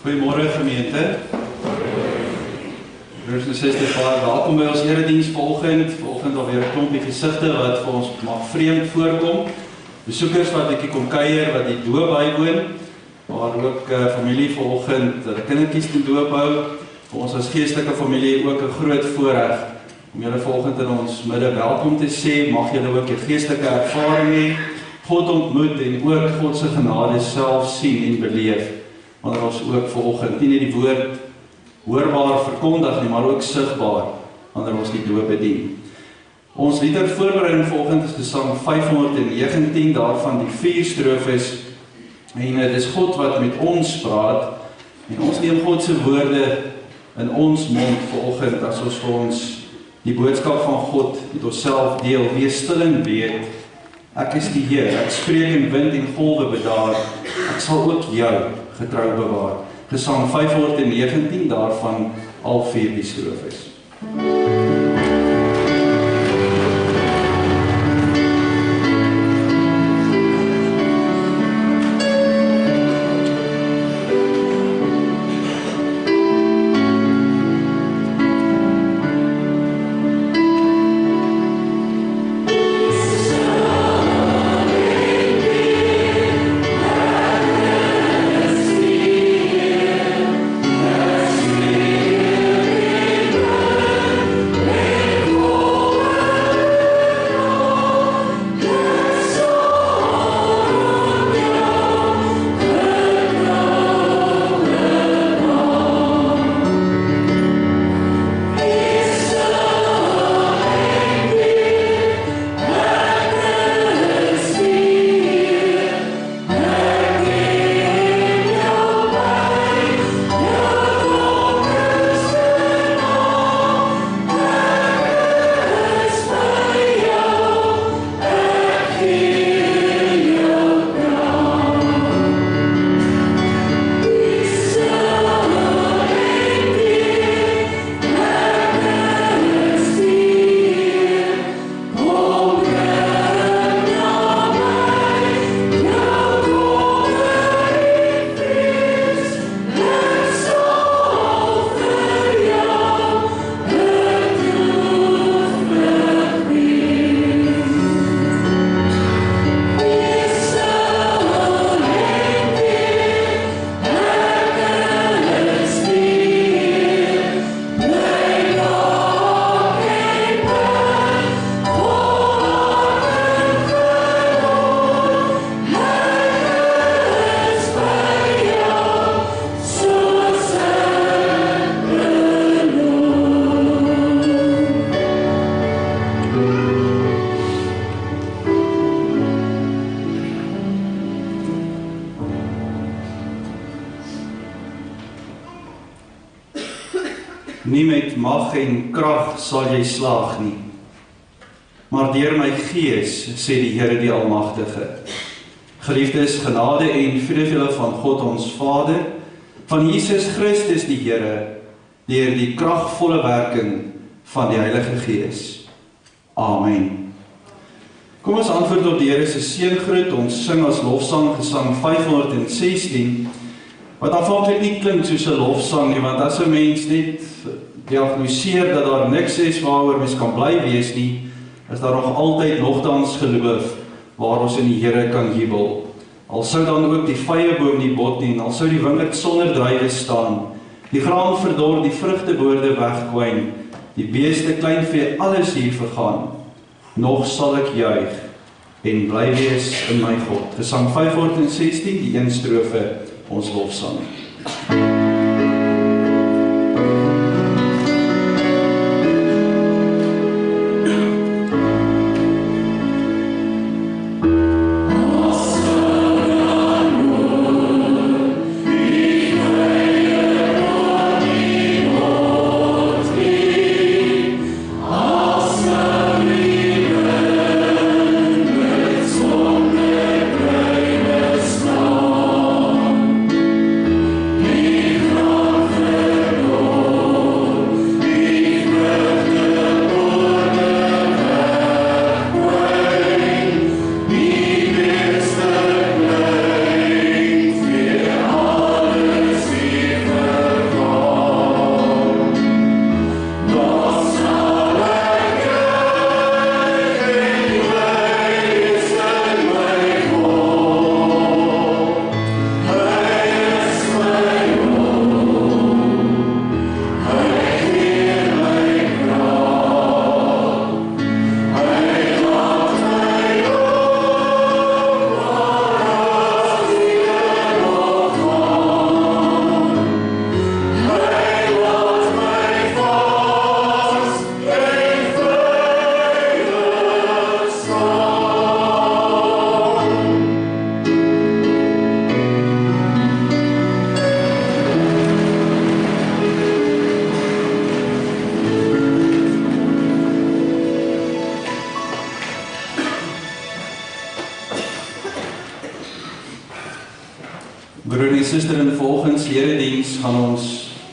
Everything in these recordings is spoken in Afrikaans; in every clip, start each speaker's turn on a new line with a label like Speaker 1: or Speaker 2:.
Speaker 1: Goeiemôre gemeente. Broers en susters, baie welkom by ons erediens vanoggend alweer 'n klompie gesigte wat vir ons mag vreemd voorkom. Besoekers wat bietjie kom kuier, wat die doop bywoon, maar ook familie vanoggend, dat die kindertjies te doop hou. Vir ons as geestelike familie ook 'n groot voorreg om julle vanoggend in ons midde welkom te sê. Mag julle ook 'n geestelike ervaring hê, God ontmoet en ook God se genade self sien en beleef. Wanneer ons ook vanoggend nie net die woord hoorbaar verkondig nie, maar ook sigbaar wanneer ons die doop bedien. Ons lieder voorbereiding vanoggend is Gesang 519, daarvan die 4 strofes. En dit is God wat met ons praat. En ons neem God se woorde in ons mond vanoggend as ons vir ons die boodskap van God met onsself deel. Wees stil en weet, ek is die Heer, ek spreek in wind en golwe bedaar, ek sal ook jou getrou bewaar. Gesang 519, daarvan al 4 die strofes. Nie met mag en krag sal jy slaag nie, maar deur my gees, sê die Here die Almagtige. Geliefdes, genade en vrede van God ons Vader, van Jesus Christus die Here, deur die kragvolle werking van die Heilige Gees. Amen. Kom ons antwoord op die Here se seëngroet. Ons sing as lofsang Gesang 516, wat aanvanklik nie klink soos 'n lofsang nie, want as 'n mens net diagnoseer dat daar niks is waaroor mens kan bly wees nie, is daar nog altyd nogtans geloof waar ons in die Here kan jubel. Al sou dan ook die vyeboom nie bot nie, en al sou die wingerd sonder druiwe staan, die graan verdor, die vrugteboorde wegkwyn, die beeste, kleinvee, alles hier vergaan, nog sal ek juig en bly wees in my God. Gesang 516, die 1 strofe, ons lofsang.
Speaker 2: Be
Speaker 1: suster, in volgens erediens gaan ons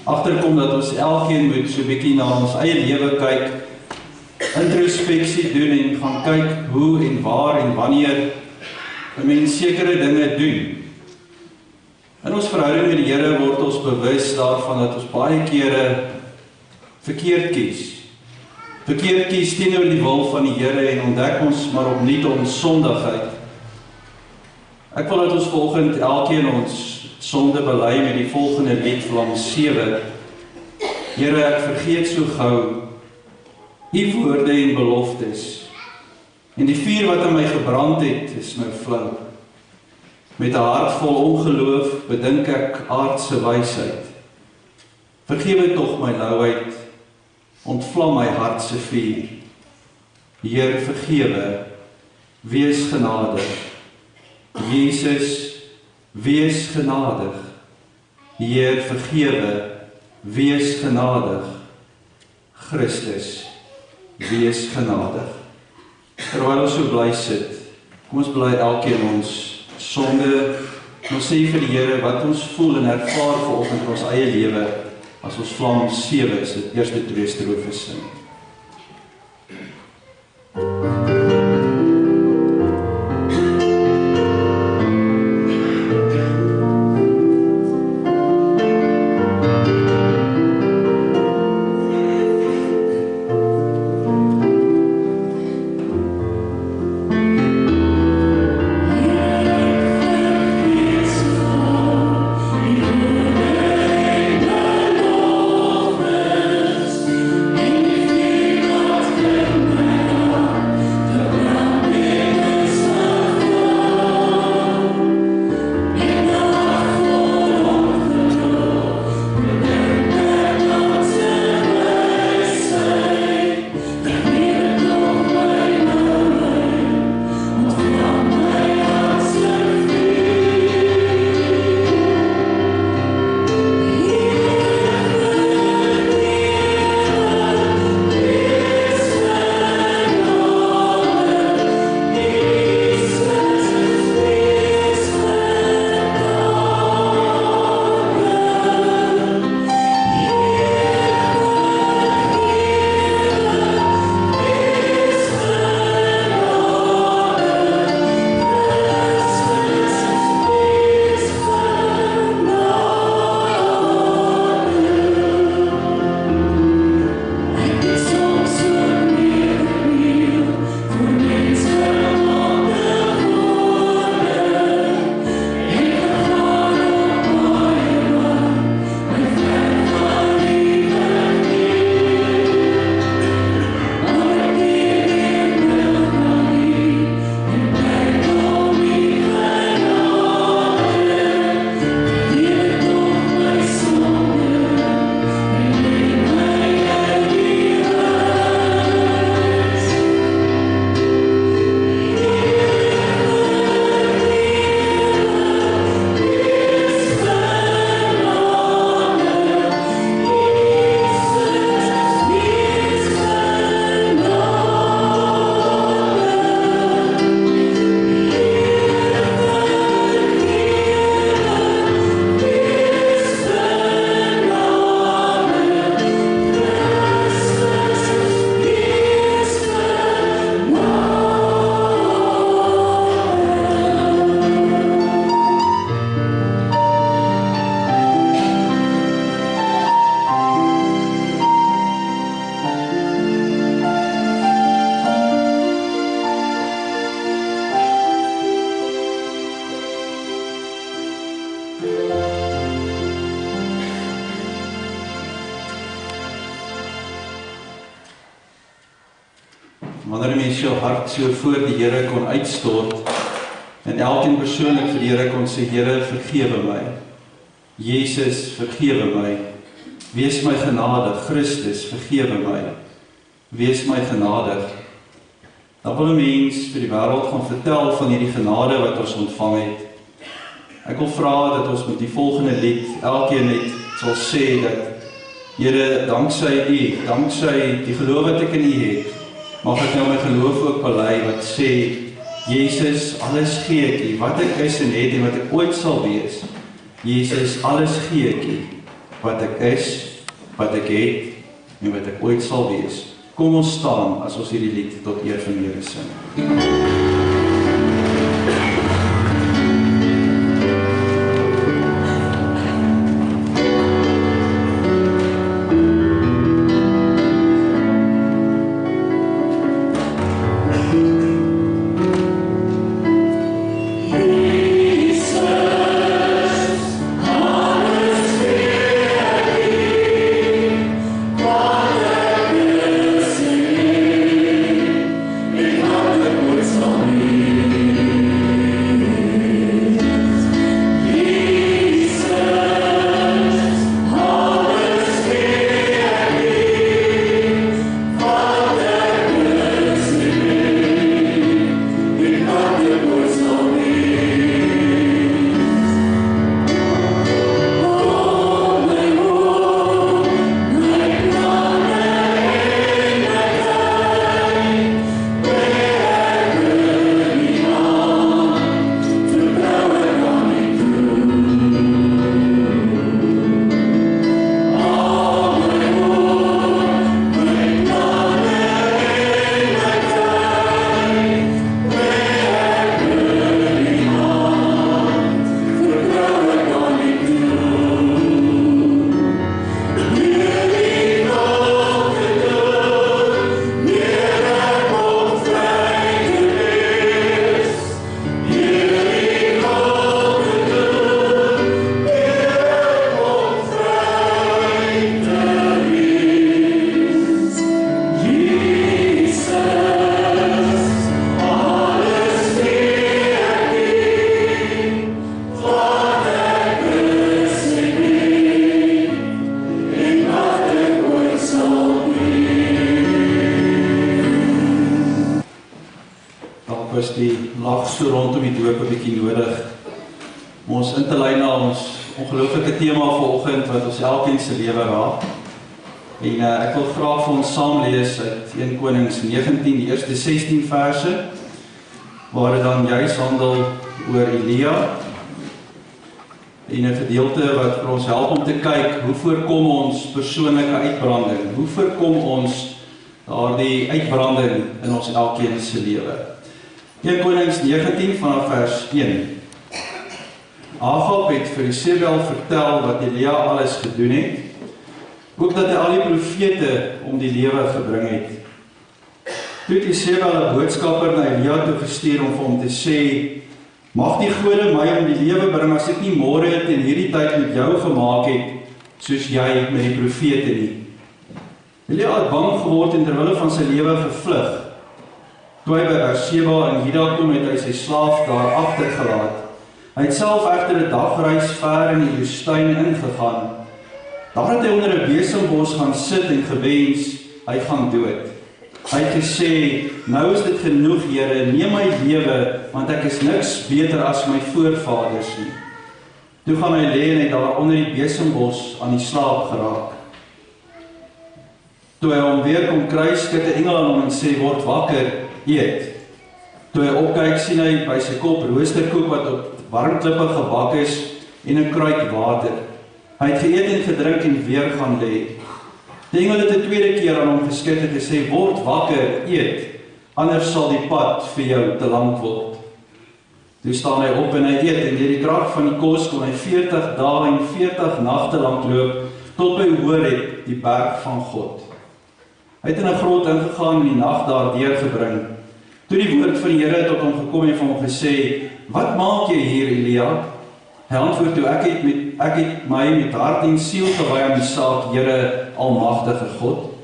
Speaker 1: agterkom dat ons elkeen moet so 'n bietjie na ons eie lewe kyk, introspeksie doen en gaan kyk hoe en waar en wanneer 'n mens sekere dinge doen. In ons verhouding met die Here word ons bewus daarvan dat ons baie kere verkeerd kies. Verkeerd kies teenoor die wil van die Here en ontdek ons maar opnuut ons sondigheid. Ek wil dat ons volgend elkeen ons sonde bely met die volgende lied van 7. Here, ek vergeet so gou U woorde en beloftes. En die vuur wat in my gebrand het, is nou flou. Met 'n hart vol ongeloof bedink ek aardse wysheid. Vergewe tog my louheid, ontvlam my hart se vuur. Heer, vergewe, wees genadig. Jesus, wees genadig. Heer, vergewe, wees genadig. Christus, wees genadig. Terwyl ons so bly sit, kom ons bly elkeen ons sonde, ons sê vir die Here wat ons voel en ervaar vanoggend in ons eie lewe, as ons Vlam 7 is, die eerste 2 strofes sing. Wanneer mens jou hart so voor die Here kon uitstort en elkeen persoonlik vir die Here kon sê, Here, vergewe my. Jesus, vergewe my. Wees my genadig. Christus, vergewe my. Wees my genadig. Dan wil 'n mens vir die wêreld gaan vertel van hierdie genade wat ons ontvang het. Ek wil vra dat ons met die volgende lied elkeen net sal sê dat Here, danksy U, danksy die geloof wat ek in U het, mag ek nou my geloof ook bely wat sê, Jesus, alles gee ek U, wat ek is en het en wat ek ooit sal wees, Jesus, alles gee ek U, wat ek is, wat ek het, en wat ek ooit sal wees. Kom ons staan as ons hierdie lied tot eer van die Here sing. Was die lag so rondom die doop 'n bietjie nodig om ons in te lei na ons ongelooflike tema vanoggend wat ons elkeen se lewe raak. En ek wil graag vir ons saam lees uit 1 Konings 19, die eerste 16 verse, waar dit dan juis handel oor Elia, en 'n gedeelte wat vir ons help om te kyk, hoe voorkom ons persoonlike uitbranding? Hoe voorkom ons daardie uitbranding in ons elkeen se lewe? 1 Konings 19 vanaf vers 1. Ahab het vir Jezebel vertel wat Elia alles gedoen het, ook dat hy al die profete om die lewe gebring het. Toe het Jezebel 'n boodskapper na Elia toe gestuur om vir hom te sê, mag die gode my om die lewe bring as ek nie môre teen hierdie tyd met jou gemaak het, soos jy met die profete nie. Elia het bang geword en terwille van sy lewe gevlug. Toe hy by Berseba in Juda kom, het hy sy slaaf daar agtergelaat. Hy het self egter 'n dagreis ver in die woestyn ingegaan. Daar het hy onder 'n besembos gaan sit en gewens, hy gaan dood. Hy het gesê, nou is dit genoeg, Here, neem my lewe, want ek is niks beter as my voorvaders nie. Toe gaan hy lê en hy daar onder die besembos aan die slaap geraak. Toe hy hom weer kom kry, skud 'n engel aan hom en sê, word wakker, eet. Toe hy opkyk, sien hy by sy kop roosterkoek wat op warm klippe gebak is en 'n kruik water. Hy het geëet en gedrink en weer gaan lê. Die engel het 'n tweede keer aan hom geskud en gesê, word wakker, eet, anders sal die pad vir jou te lank word. Toe staan hy op en hy eet en deur die krag van die kos kon hy 40 dae en 40 nagte lank loop tot by Horeb, die berg van God. Hy het in 'n grot ingegaan en die nag daar deurgebring. Toe die woord van die Here tot hom gekom en van hom gesê, wat maak jy hier, Elia? Hy antwoord toe, ek het my met hart en siel gewy aan die saak, Here, almagtige God.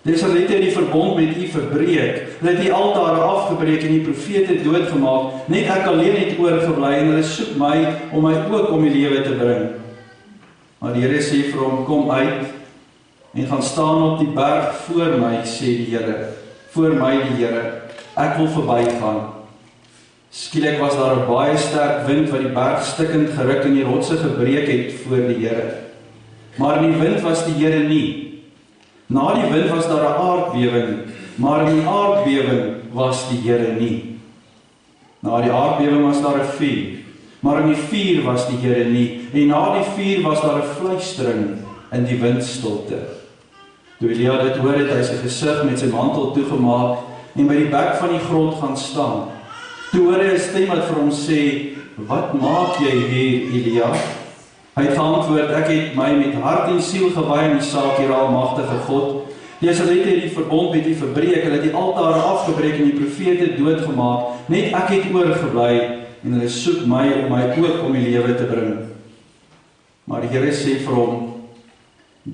Speaker 1: Dis al het hy die verbond met u verbreek, hulle het die altare afgebreek en die profete doodgemaak, net ek alleen het oorgebly en hulle soek my om my ook om die lewe te bring. Maar die Here sê vir hom, kom uit en gaan staan op die berg voor my, sê die Here, voor my die Here, ek wil verbygaan. Skielik was daar 'n baie sterk wind wat die berg stikkend geruk en die rotse gebreek het voor die Here. Maar in die wind was die Here nie. Na die wind was daar 'n aardbewing, maar in die aardbewing was die Here nie. Na die aardbewing was daar 'n vuur, maar in die vuur was die Here nie, en na die vuur was daar 'n fluistering in die windstilte. Toe Elia dit hoor, het hy sy gesig met sy mantel toegemaak en by die bek van die grot gaan staan. Toe hoor hy 'n stem wat vir hom sê, "Wat maak jy hier, Elia?" Hy het geantwoord, "Ek het my met hart en siel gewy aan die saak, Here Almagtige God. Die Israeliete het die verbond met U verbreek, hulle het die altare afgebreek en die profete doodgemaak. Net ek het oorgebly en hulle soek my om my ook om die lewe te bring." Maar die Here sê vir hom,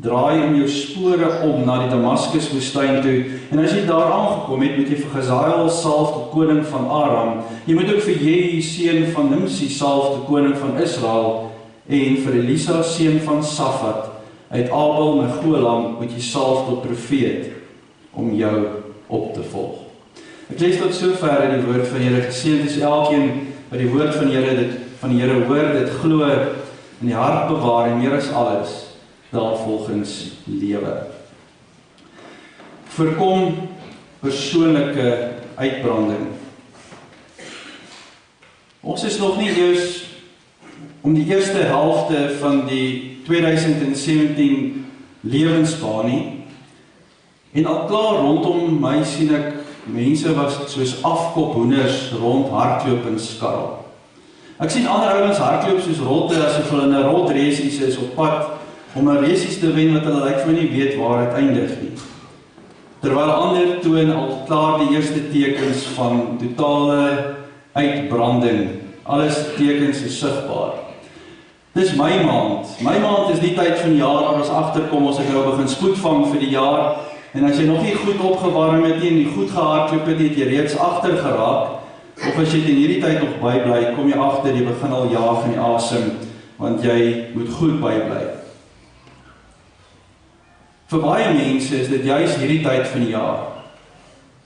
Speaker 1: "Draai in jou spore om na die Damaskus woestyn toe, en as jy daar aangekom het, moet jy vir Hazael salf tot koning van Aram. Jy moet ook vir Jehu seun van Nimsi salf tot koning van Israel, en vir Elisa seun van Safat uit Abel Meholam moet jy salf tot profeet om jou op te volg." Ek lees tot sover in die woord van die Here. Geseënd is elkeen wat die woord van die Here hoor, dit glo in die hart bewaar en meer as alles daarvolgens lewe. Voorkom persoonlike uitbranding. Ons is nog nie eers om die eerste helfte van die 2017 lewensbaan nie. En al klaar rondom my sien ek mense was soos afkophoenders rond hardloop en skarrel. Ek sien ander ouens hardloop soos rotte asof hulle in 'n rotresies is op pad om 'n resies te wen wat hulle lyk vir my nie weet waar dit eindig nie. Terwyl ander toon al klaar die eerste tekens van totale uitbranding. Alles tekens is sigbaar. Dis my maand. My maand is die tyd van die jaar waar ons agterkom, ons het nou begin spoed vang vir die jaar. En as jy nog nie goed opgewarm het nie en nie goed gehardloop het, het jy reeds agter geraak. Of as jy in hierdie tyd nog bybly, kom jy agter, jy begin al jaag in die asem, want jy moet goed bybly. Vir baie mense is dit juis hierdie tyd van die jaar,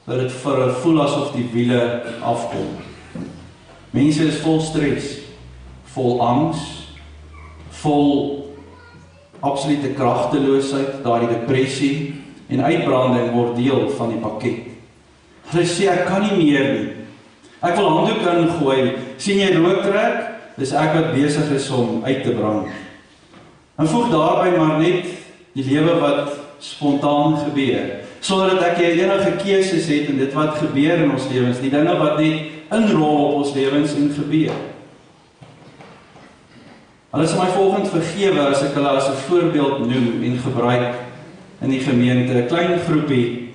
Speaker 1: dat dit vir hulle voel asof die wiele afkom. Mense is vol stres, vol angs, vol absolute kragteloosheid, daardie depressie en uitbranding word deel van die pakket. Hulle sê, ek kan nie meer nie. Ek wil handdoek ingooi. Sien jy rook trek? Dis ek wat besig is om uit te brand. En voeg daarby maar net die lewe wat spontaan gebeur, sonder dat ek enige keuses het in dit wat gebeur in ons lewens, die dinge wat net inrol op ons lewens en gebeur. Hulle sal my volgend vergewe as ek hulle as 'n voorbeeld noem en gebruik in die gemeente, 'n klein groepie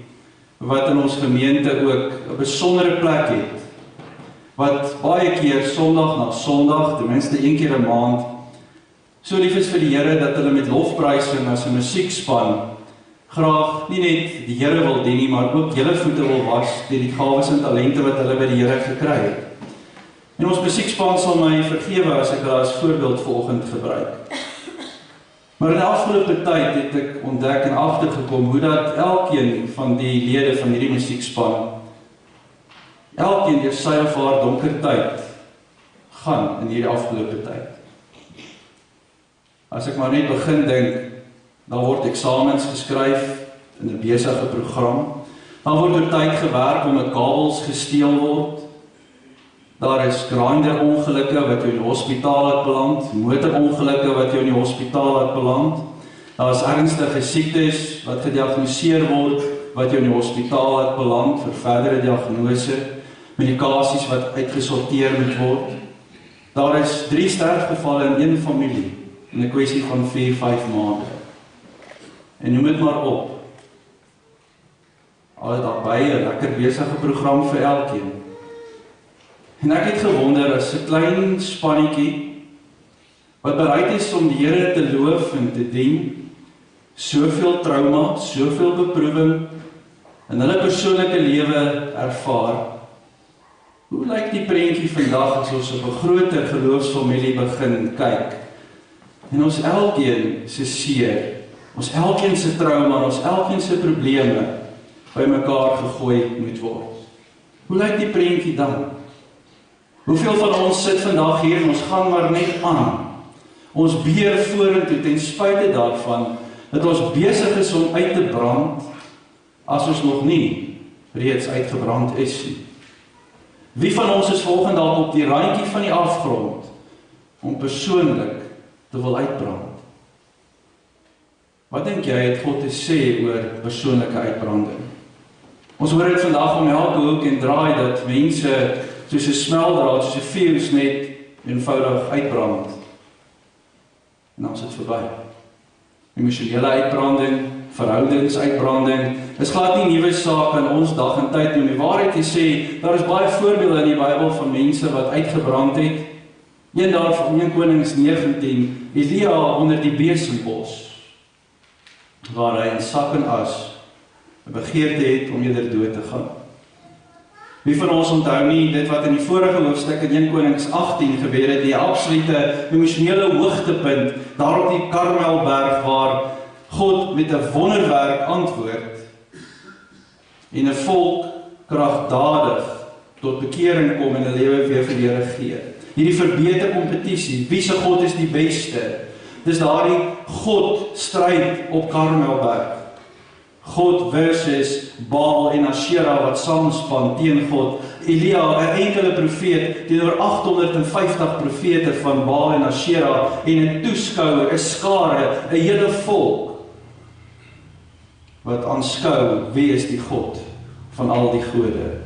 Speaker 1: wat in ons gemeente ook 'n besondere plek het, wat baie keer Sondag na Sondag, ten minste een keer 'n maand, so lief is vir die Here dat hulle met lofprysing as 'n musiekspan graag nie net die Here wil dien nie, maar ook julle voete wil was deur die gawes en talente wat hulle by die Here gekry het. En ons musiekspan sal my vergewe as ek hulle as voorbeeld vanoggend gebruik. Maar in die afgelope tyd het ek ontdek en agtergekom hoe dat elkeen van die lede van hierdie musiekspan, elkeen deur sy of haar donker tyd gaan in hierdie afgelope tyd. As ek maar net begin dink, dan word eksamens geskryf in 'n besige program, dan word oor tyd gewerk omdat kabels gesteel word. Daar is grinderongelukke wat jou in die hospitaal het beland, motorongelukke wat jou in die hospitaal het beland. Daar is ernstige siektes wat gediagnoseer word, wat jou in die hospitaal het beland vir verdere diagnose, medikasies wat uitgesorteer moet word. Daar is 3 sterfgevalle in een familie, in 'n kwessie van 4-5 maande. En noem dit maar op. Al het daarbey 'n lekker besige program vir elkeen. En ek het gewonder, as 'n klein spannetjie, wat bereid is om die Here te loof en te dien, soveel trauma, soveel beproewing, in hulle persoonlike lewe ervaar. Hoe lyk die prentjie vandag as ons op 'n groter geloofsfamilie begin kyk? En ons elkeen se seer, ons elkeen se trauma, ons elkeen se probleme bymekaar gegooi moet word. Hoe lyk die prentjie dan? Hoeveel van ons sit vandag hier en ons gaan maar net aan. Ons beer vorentoe ten spyte daarvan dat ons besig is om uit te brand as ons nog nie reeds uitgebrand is nie. Wie van ons is volgens dalk op die randjie van die afgrond om persoonlik te wil uitbrand. Wat dink jy het God te sê oor persoonlike uitbranding? Ons hoor dit vandag om elke hoek en draai dat mense soos 'n smeldraad, soos 'n fuse net eenvoudig uitbrand. En dan is dit verby. Emosionele uitbranding, verhoudingsuitbranding, is glad nie nuwe saak in ons dag en tyd nie. Om die waarheid te sê, daar is baie voorbeelde in die Bybel van mense wat uitgebrand het. Een daarvan, 1 Konings 19, Elia onder die besembos, waar hy in sak en as 'n begeerte het om eerder dood te gaan. Wie van ons onthou nie dit wat in die vorige hoofstuk in 1 Konings 18 gebeur het, die absolute emosionele hoogtepunt, daar op die Karmelberg waar God met 'n wonderwerk antwoord en 'n volk kragtadig tot bekering kom en 'n lewe weer vir die Here gee. Hierdie verbeter kompetisie, wie se God is die beste? Dis daardie God stryd op Karmelberg. God versus Baal en Asherah wat saamspan teen God. Elia, 'n enkele profeet, teenoor 850 profete van Baal en Asherah en 'n toeskouer, 'n skare, 'n hele volk wat aanskou wie is die God van al die gode.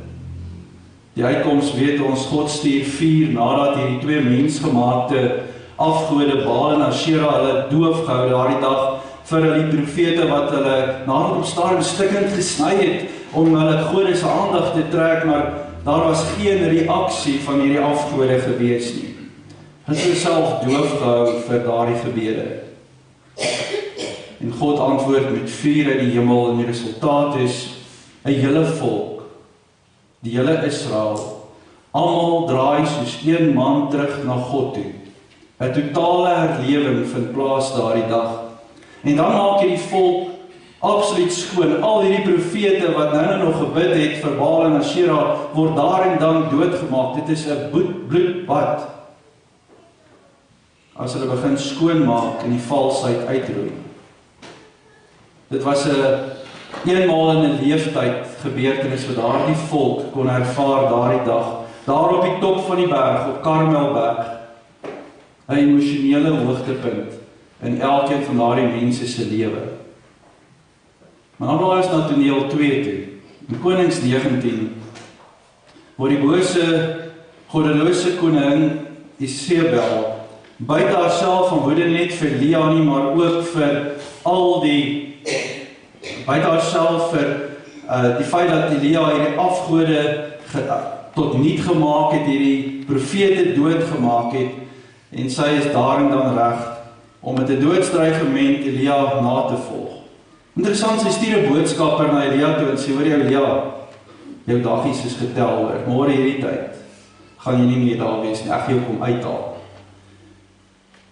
Speaker 1: Die uitkoms weet ons, God stuur vuur nadat hierdie twee mensgemaakte afgode Baal en Asherah hulle doof gehou daardie dag vir hulle profete wat hulle nadat op stadium stikkend gesny het om hulle gode se aandag te trek, maar daar was geen reaksie van hierdie afgode gewees nie. Hulle het self doof gehou vir daardie gebede. En God antwoord met vuur uit die hemel en die resultaat is 'n hele volk, die hele Israel, almal draai soos een man terug na God toe. 'n Totale herlewing vind plaas daardie dag. En dan maak hierdie volk absoluut skoon. Al hierdie profete wat nou nog gebid het vir Baal en Asherah word daar en dan doodgemaak. Dit is 'n bloedbad. As hulle begin skoonmaak en die valsheid uitroei. Dit was 'n eenmaal in 'n leeftyd gebeurtenis wat daardie volk kon ervaar daardie dag. Daar op die top van die berg, op Karmelberg. 'n Emosionele hoogtepunt in elkeen van daardie mense se lewe. Maar dan blaai ons na toneel 2 toe. In Konings 19 word die bose, goddelose koningin Isebel buite haarself van woede net vir Elia nie, maar ook vir al die buite haarself vir die feit dat Elia hierdie afgode tot niet gemaak het, hierdie profete doodgemaak het, en sy is daar en dan reg om met 'n doodstreigement Elia na te volg. Interessant, sy stuur 'n boodskapper na Elia toe en sê, hoor jy Elia, jou dagies is getel hoor, môre hierdie tyd gaan jy nie meer daar wees nie, ek gaan jou kom uithaal.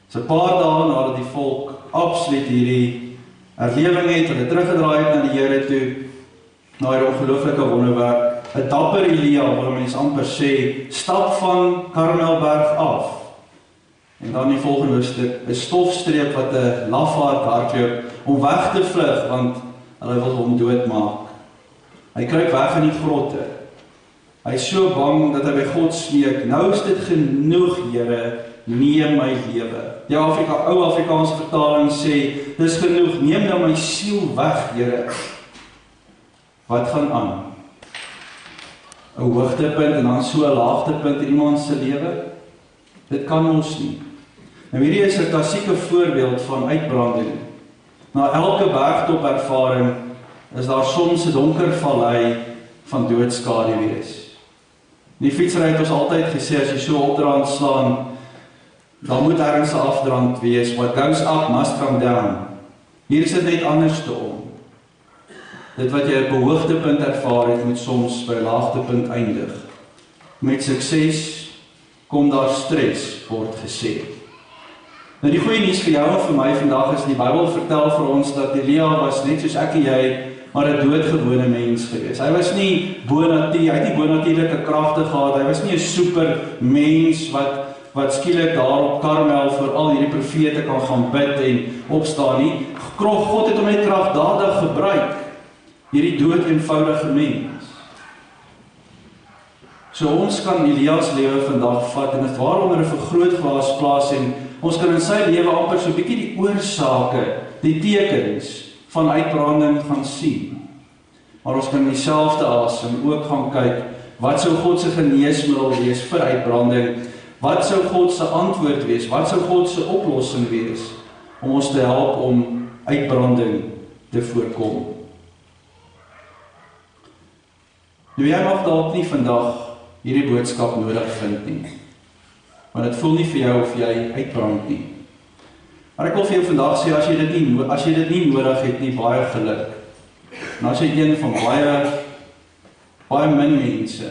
Speaker 1: So 'n paar dae nadat die volk absoluut hierdie herlewing het, hulle teruggedraai het na die Here toe, na hierdie ongelooflike wonderwerk, 'n dapper Elia, wil mens amper sê, stap van Karmelberg af. En dan die volgende hoofstuk, 'n stofstreep wat 'n lafaard hardloop om weg te vlug, want hulle wil hom doodmaak. Hy kruip weg in die grotte. Hy is so bang dat hy by God smeek, nou is dit genoeg, Here, neem my lewe. Die ou Afrikaanse vertaling sê, dis genoeg, neem nou my siel weg, Here. Wat gaan aan? 'n hoogtepunt en dan so 'n laagtepunt in iemand se lewe? Dit kan ons nie. Nou hierdie is 'n klassieke voorbeeld van uitbranding. Na elke bergtop ervaring is daar soms 'n donker vallei van doodskade wees. Die fietsry het ons altyd gesê, as jy so opdraand slaan, dan moet ergens 'n afdrand wees. What goes up must come down. Hier is dit net andersom. Dit wat jy op 'n hoogtepunt ervaar het, moet soms by 'n laagtepunt eindig. Met sukses kom daar stres, word gesê. Nou die goeie nuus vir jou en vir my vandag is, die Bybel vertel vir ons dat Elia was net soos ek en jy, maar 'n doodgewone mens gewees. Hy was nie hy het nie bonatuurlike kragte gehad, hy was nie 'n super mens wat skielik daar op Karmel vir al hierdie profete kan gaan bid en opstaan nie. God het hom net kragtadig gebruik, hierdie dood eenvoudige mens. So ons kan Elias lewe vandag vat en dit waar onder 'n vergrootglas plaas en ons kan in sy lewe amper so 'n bietjie die oorsake, die tekens van uitbranding gaan sien. Maar ons kan dieselfde asem ook gaan kyk, wat sou God se geneesmiddel wees vir uitbranding? Wat sou God se antwoord wees? Wat sou God se oplossing wees om ons te help om uitbranding te voorkom? Nou jy mag dalk nie vandag hierdie boodskap nodig vind nie, want dit voel nie vir jou of jy uitbrand nie. Maar ek wil vir jou vandag sê, as jy dit nie nodig het nie, baie geluk. En as jy een van baie min mense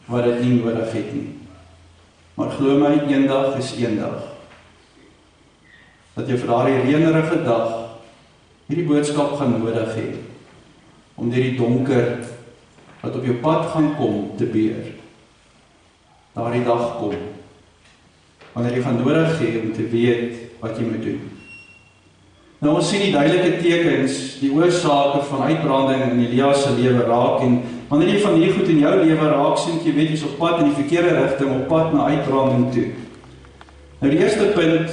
Speaker 1: wat dit nie nodig het nie. Maar glo my, eendag is eendag. Dat jy vir daardie reënerige dag hierdie boodskap gaan nodig hê om deur die donker wat op jou pad gaan kom te beer. Daardie dag kom. Wanneer jy gaan nodig hê om te weet wat jy moet doen. Nou ons sien die duidelike tekens, die oorsake van uitbranding in Elias se lewe raak en wanneer jy van hierdie goed in jou lewe raak, sien jy weet jy's op pad in die verkeerde rigting, op pad na uitbranding toe. Nou die eerste punt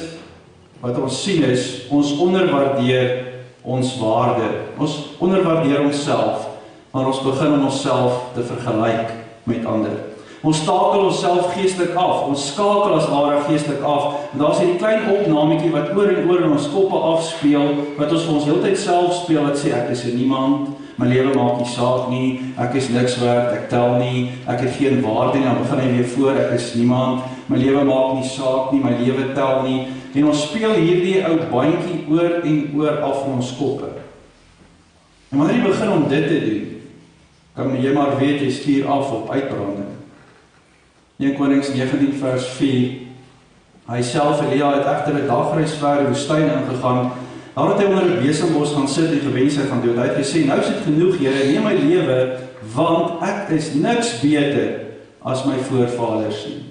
Speaker 1: wat ons sien is, ons onderwaardeer ons waarde. Ons onderwaardeer onsself, maar ons begin om onsself te vergelyk met ander. Ons takel onsself geestelik af, ons skakel as ware geestelik af, en daar is hierdie klein opnametjie wat oor en oor in ons koppe afspeel, wat ons vir ons heeltyd self speel, wat sê ek is 'n niemand, my lewe maak nie saak nie, ek is niks werd, ek tel nie, ek het geen waarde nie, dan begin hy weer voor, ek is niemand, my lewe maak nie saak nie, my lewe tel nie, en ons speel hierdie ou bandjie oor en oor af in ons koppe. En wanneer jy begin om dit te doen, kan jy maar weet, jy stuur af op uitbranding. 1 Konings 19 vers 4, hy self, Elia, het egter 'n dagreis ver die woestyn ingegaan, daar het hy onder 'n besembos gaan sit en gewens hy gaan dood. Hy het gesê, nou is dit genoeg, Here, neem my lewe, want ek is niks beter as my voorvaders nie.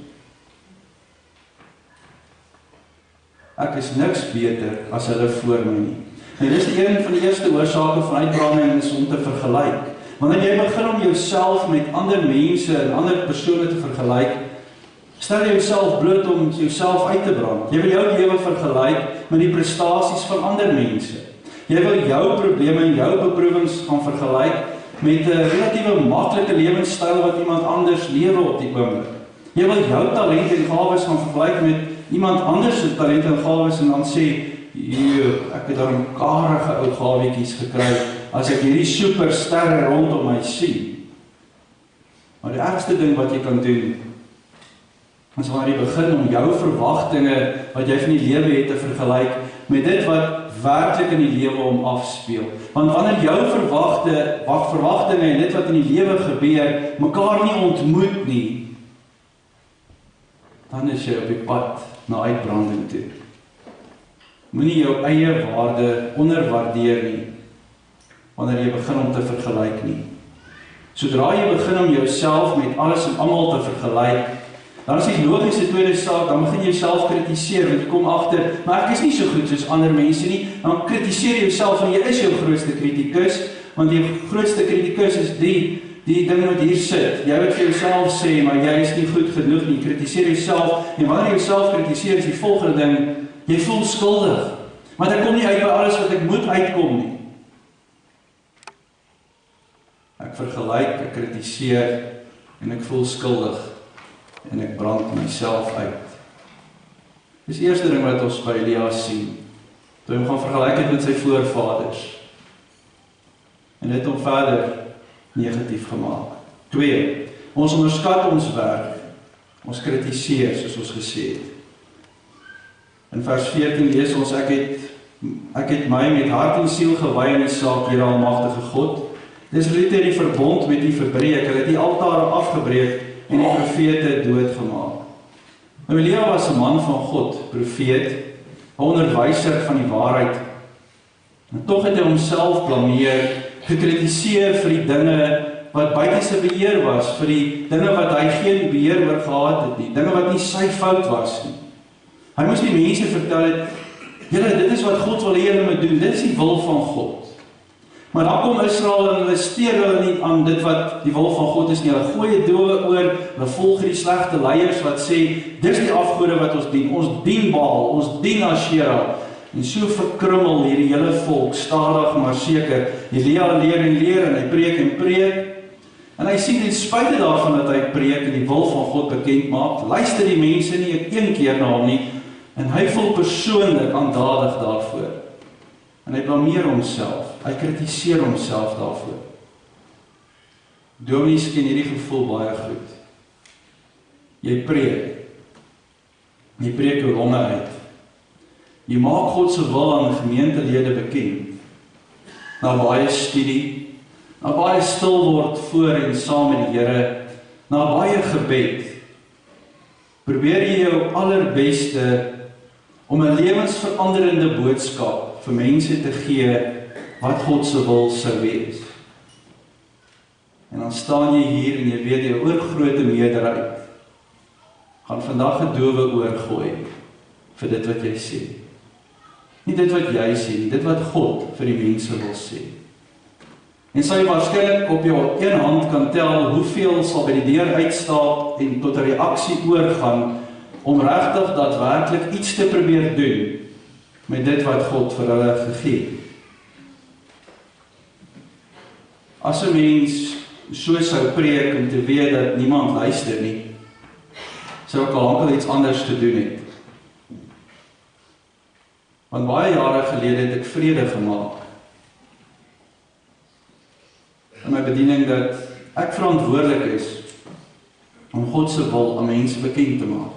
Speaker 1: Ek is niks beter as hulle voor my nie. En dis een van die eerste oorsake van uitbranding is om te vergelyk. Wanneer jy begin om jouself met ander mense en ander persone te vergelyk, stel jy jouself bloot om jouself uit te brand. Jy wil jou lewe vergelyk met die prestasies van ander mense. Jy wil jou probleme en jou beproewings gaan vergelyk met 'n relatiewe maklike lewenstyl wat iemand anders lewe op die oomblik. Jy wil jou talente en gawes gaan vergelyk met iemand anders se talente en gawes en dan sê, ek het daar 'n karige ou gawetjies gekry as ek hierdie supersterre rondom my sien. Maar die ergste ding wat jy kan doen, is wanneer jy begin om jou verwagtinge wat jy van die lewe het te vergelyk met dit wat werklik in die lewe om afspeel. Want wanneer jou verwagtinge en dit wat in die lewe gebeur mekaar nie ontmoet nie, dan is jy op die pad na uitbranding toe. Moenie jou eie waarde onderwaardeer nie, wanneer jy begin om te vergelyk nie. Sodra jy begin om jouself met alles en almal te vergelyk, dan is die logiese tweede saak, dan begin jy jouself kritiseer, want jy kom agter, maar ek is nie so goed soos ander mense nie, dan kritiseer jy jouself en jy is jou grootste kritikus, want die grootste kritikus is die ding wat hier sit. Jy wat vir jouself sê, maar jy is nie goed genoeg nie, kritiseer jouself, en wanneer jy jouself kritiseer, is die volgende ding, jy voel skuldig, want ek kom nie uit by alles wat ek moet uitkom nie. Ek vergelyk, ek kritiseer, en ek voel skuldig, en ek brand myself uit. Dis die eerste ding wat ons by Elias sien, toe hy hom gaan vergelyk het met sy voorvaders, en dit hom verder negatief gemaak. 2, ons onderskat ons werk, ons kritiseer, soos ons gesê het. In vers 14 lees ons, ek het my met hart en siel gewy in die saak, Here almagtige God. Dis hulle het die verbond met U verbreek, hulle het die altare afgebreek en die profete doodgemaak. Nou Elia was 'n man van God, profeet, 'n onderwyser van die waarheid. En tog het hy homself blameer, gekritiseer vir die dinge wat buite sy beheer was, vir die dinge wat hy geen beheer oor gehad het nie, dinge wat nie sy fout was nie. Hy moes die mense vertel het, julle, dit is wat God wil hê julle moet doen, dit is die wil van God. Maar dan kom Israel en hulle steur hulle nie aan dit wat die wil van God is nie. Hulle gooi die dowe oor, hulle volg die slegte leiers wat sê, dis die afgode wat ons dien Baal, ons dien Asherah. En so verkrummel hierdie hele volk, stadig maar seker. Elia leer en hy preek. En hy sien ten spyte daarvan dat hy preek en die wil van God bekend maak, luister die mense nie een keer na hom nie, en hy voel persoonlik aandadig daarvoor. En hy blameer homself, hy kritiseer homself daarvoor. Dominees ken hierdie gevoel baie goed. Jy preek jou longe uit. Jy maak God se wil aan gemeentelede bekend. Na baie studie, na baie stil word voor en saam met die Here, na baie gebed, probeer jy jou allerbeste om 'n lewensveranderende boodskap vir mense te gee wat God se wil sou wees. En dan staan jy hier en jy weet jou oorgrote meerderheid gaan vandag 'n dowe oor gooi vir dit wat jy sê. Nie dit wat jy sê nie, dit wat God vir die mense wil sê. En sal jy waarskynlik op jou een hand kan tel hoeveel sal by die deur uitstaap en tot 'n reaksie oorgaan om regtig daadwerklik iets te probeer doen met dit wat God vir hulle gegee het. As 'n mens so sou preek om te weet dat niemand luister nie, sou ek al iets anders te doen het. Want baie jare gelede het ek vrede gemaak in my bediening dat ek verantwoordelik is om God se wil aan mense bekend te maak.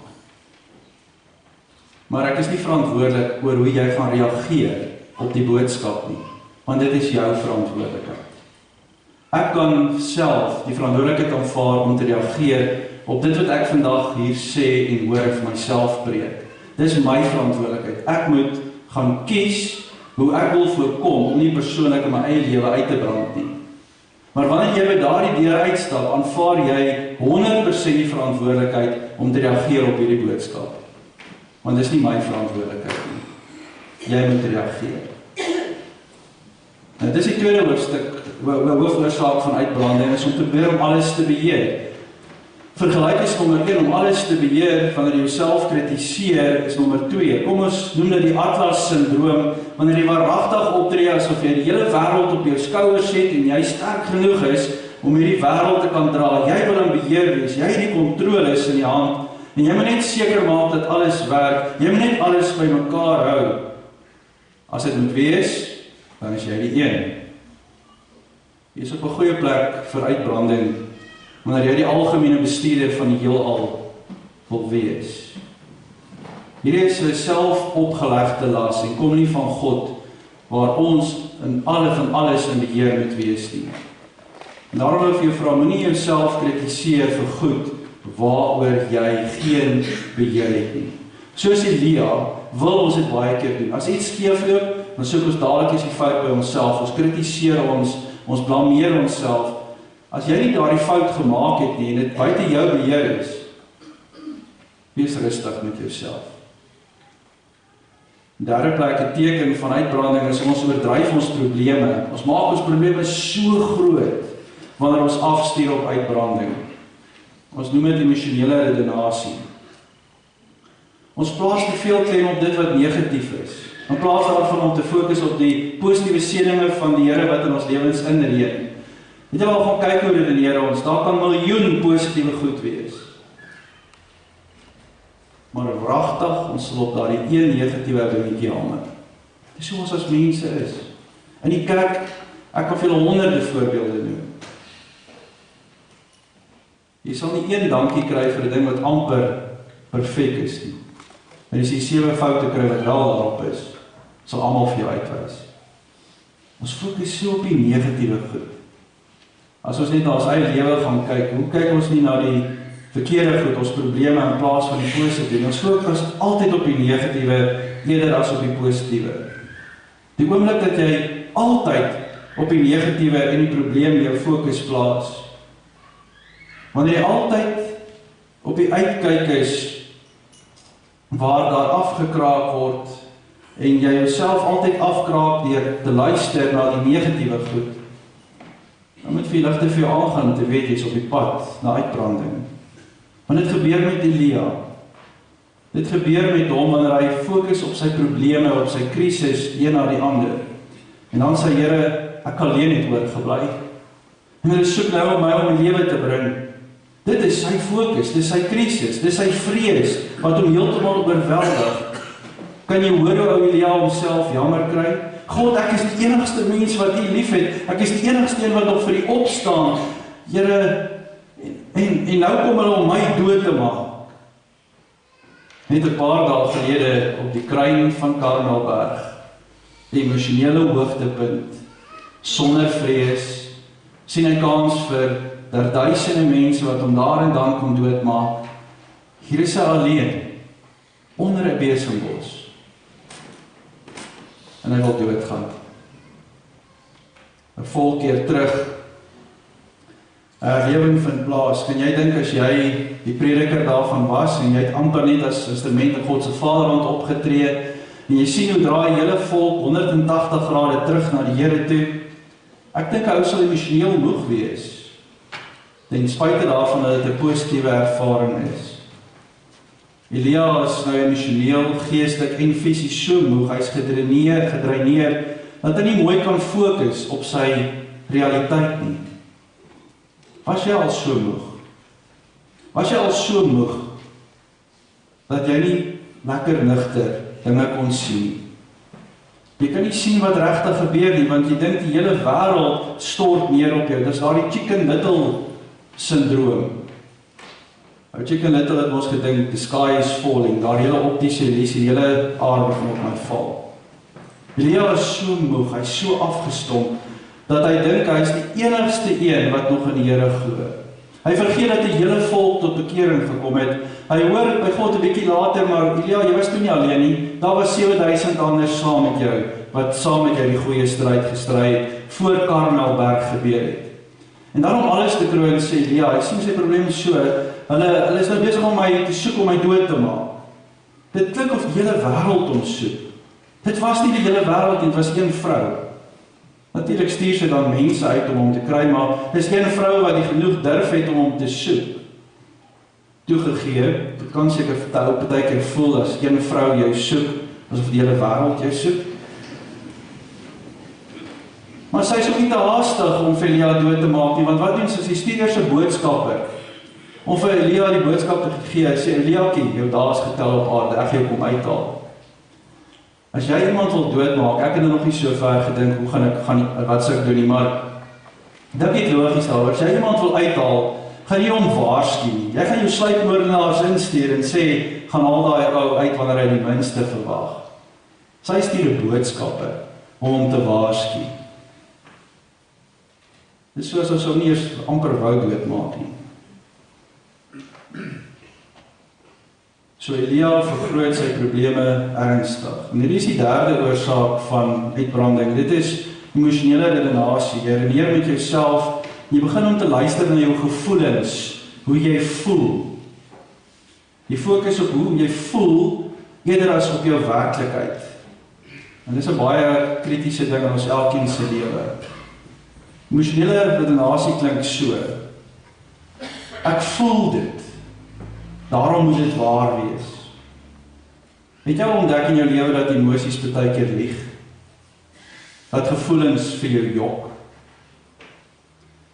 Speaker 1: Maar ek is nie verantwoordelik oor hoe jy gaan reageer op die boodskap nie, want dit is jou verantwoordelikheid. Ek kan self die verantwoordelikheid aanvaar om te reageer op dit wat ek vandag hier sê en hoor vir myself preek. Dis my verantwoordelikheid. Ek moet gaan kies hoe ek wil voorkom om nie persoonlik in my eie lewe uit te brand nie. Maar wanneer jy by daardie deur uitstap, aanvaar jy 100% die verantwoordelikheid om te reageer op hierdie boodskap. Want dis nie my verantwoordelikheid nie. Jy moet reageer. Nou, dis die tweede hoofoorsaak van uitbranding, is om te probeer om alles te beheer. Vergelyk is nommer 1, om alles te beheer, wanneer jy jouself kritiseer, is nommer 2. Kom ons noem dit die Atlas-syndroom, wanneer jy waaragtig optree asof jy die hele wêreld op jou skouers het en jy sterk genoeg is om hierdie wêreld te kan dra. Jy wil in beheer wees, jy het die kontroles in die hand en jy moet net seker maak dat alles werk. Jy moet net alles by mekaar hou. As dit moet wees, dan is jy die een. Jy is op 'n goeie plek vir uitbranding, wanneer jy die algemene bestuurder van die heelal wil wees. Hierdie is 'n selfopgelegde las en kom nie van God, waar ons in alles in beheer moet wees nie. En daarom wil ek vir jou vra, moenie jouself kritiseer vir goed waaroor jy geen beheer het nie. Soos Elia wil ons dit baie keer doen. As iets skeefloop, dan soek ons dadelik eens die fout by onsself. Ons kritiseer ons blameer onsself. As jy nie daardie fout gemaak het nie en dit buite jou beheer is, wees rustig met jouself. Derde plek, 'n teken van uitbranding is ons oordryf ons probleme. Ons maak ons probleme so groot wanneer ons afstuur op uitbranding. Ons noem dit emosionele redenasie. Ons plaas te veel klem op dit wat negatief is, in plaas daarvan om te fokus op die positiewe seëninge van die Here wat in ons lewens inreën. Het jy al gaan kyk hoe redeneer ons? Daar kan miljoen positiewe goed wees. Maar wragtig, ons sal op daardie een negatiewe dingetjie hamer. Dis hoe ons as mense is. In die kerk, ek kan vir julle honderde voorbeelde noem. Jy sal nie een dankie kry vir 'n ding wat amper perfek is nie. En as jy 7 foute kry wat wel daarop is, sal almal vir jou uitwys. Ons fokus so op die negatiewe goed. As ons net na ons eie lewe gaan kyk, hoe kyk ons nie na die verkeerde goed, ons probleme in plaas van die positiewe? Ons fokus altyd op die negatiewe eerder as op die positiewe. Die oomblik dat jy altyd op die negatiewe en die probleem jou fokus plaas, wanneer jy altyd op die uitkyk is waar daar afgekraak word, en jy jouself altyd afkraak deur te luister na die negatiewe goed, dan moet vir die ligte vir jou aangaan te weet jy's op die pad na uitbranding. Want dit gebeur met Elia. Dit gebeur met hom wanneer hy fokus op sy probleme, op sy krisis, een na die ander. En dan sê Here, ek alleen het oorgebly. En hy soek nou om my om die lewe te bring. Dit is sy fokus, dit is sy krisis, dit is sy vrees, wat hom heeltemal oorweldig. Kan jy hoor hoe ou Elia homself jammer kry? God, ek is die enigste mens wat U liefhet. Ek is die enigste een wat nog vir U opstaan. Here, en nou kom hulle om my dood te maak. Net 'n paar dae gelede op die kruin van Karmelberg, die emosionele hoogtepunt, sonder vrees, sien hy kans vir duisende mense wat hom daar en dan kom doodmaak. Hier is hy alleen, onder 'n besembos. En hy wil doodgaan. 'n volk keer terug, herlewing vind plaas. Kan jy dink as jy die prediker daarvan was, en jy het amper net as instrument in God se vaderhand opgetree, en jy sien hoe draai die hele volk 180 grade terug na die Here toe, ek dink hy sal emosioneel moeg wees, ten spyte daarvan dat dit 'n positiewe ervaring is. Elia is nou emosioneel, geestelik en fisies so moeg, hy is gedreineer, dat hy nie mooi kan fokus op sy realiteit nie. Was jy al so moeg? Was jy al so moeg, dat jy nie lekker nigter dinge kon sien? Jy kan nie sien wat regtig gebeur nie, want jy dink die hele wêreld stort neer op jou. Dis daardie Chicken Little syndroom. Chicken Little het ons gedink, the sky is falling, daar hele optiese illusie, die hele aarde begin op my val. Elia is so moeg, hy is so afgestomp, dat hy dink hy is die enigste een wat nog in die Here glo. Hy vergeet dat die hele volk tot bekering gekom het. Hy hoor by God 'n bietjie later, maar Elia, jy was toe nie alleen nie. Daar was 7000 anders saam met jou, wat saam met jou die goeie stryd gestry het, voor Karmelberg gebeur het. En daarom alles te kroon sê Elia, hy sien sy probleem so, hulle is nou besig om my te soek om my dood te maak. Dit klink of die hele wêreld hom soek. Dit was nie die hele wêreld nie, dit was een vrou. Natuurlik stuur sy dan mense uit om hom te kry, maar dis geen vrou wat die genoeg durf het om hom te soek. Toegegee, dit kan seker vertel, partykeer voel as een vrou jou soek, asof die hele wêreld jou soek. Maar sy is ook nie te haastig om vir Elia dood te maak nie, want wat doen sy? Sy stuur eers 'n boodskapper om vir Elia die boodskap te gee. Hy sê, Eliakie, jou dae is getel op aarde, ek gaan jou kom uithaal. As jy iemand wil doodmaak, ek het nog nie so ver gedink, wat sou ek doen nie, maar dink net logies daaroor, as jy iemand wil uithaal, gaan jy hom waarsku nie. Jy gaan jou sluipmoordenaars instuur en sê, gaan haal daai ou uit wanneer hy die minste verwag. Sy stuur 'n boodskapper om hom te waarsku. Dis soos as hom nie eers amper wou doodmaak nie. So Elia vergroot sy probleme ernstig. En dit is die derde oorsaak van uitbranding. Dit is emosionele redenasie. Jy redeneer met jouself, jy begin om te luister na jou gevoelens, hoe jy voel. Jy fokus op hoe jy voel, eerder as op jou werklikheid. En dit is 'n baie kritiese ding in ons elkeen se lewe. Emosionele redenasie klink so. Ek voel dit. Daarom moet dit waar wees. Het jy al ontdek in jou lewe dat emosies baie keer lieg? Dat gevoelens vir jou jok?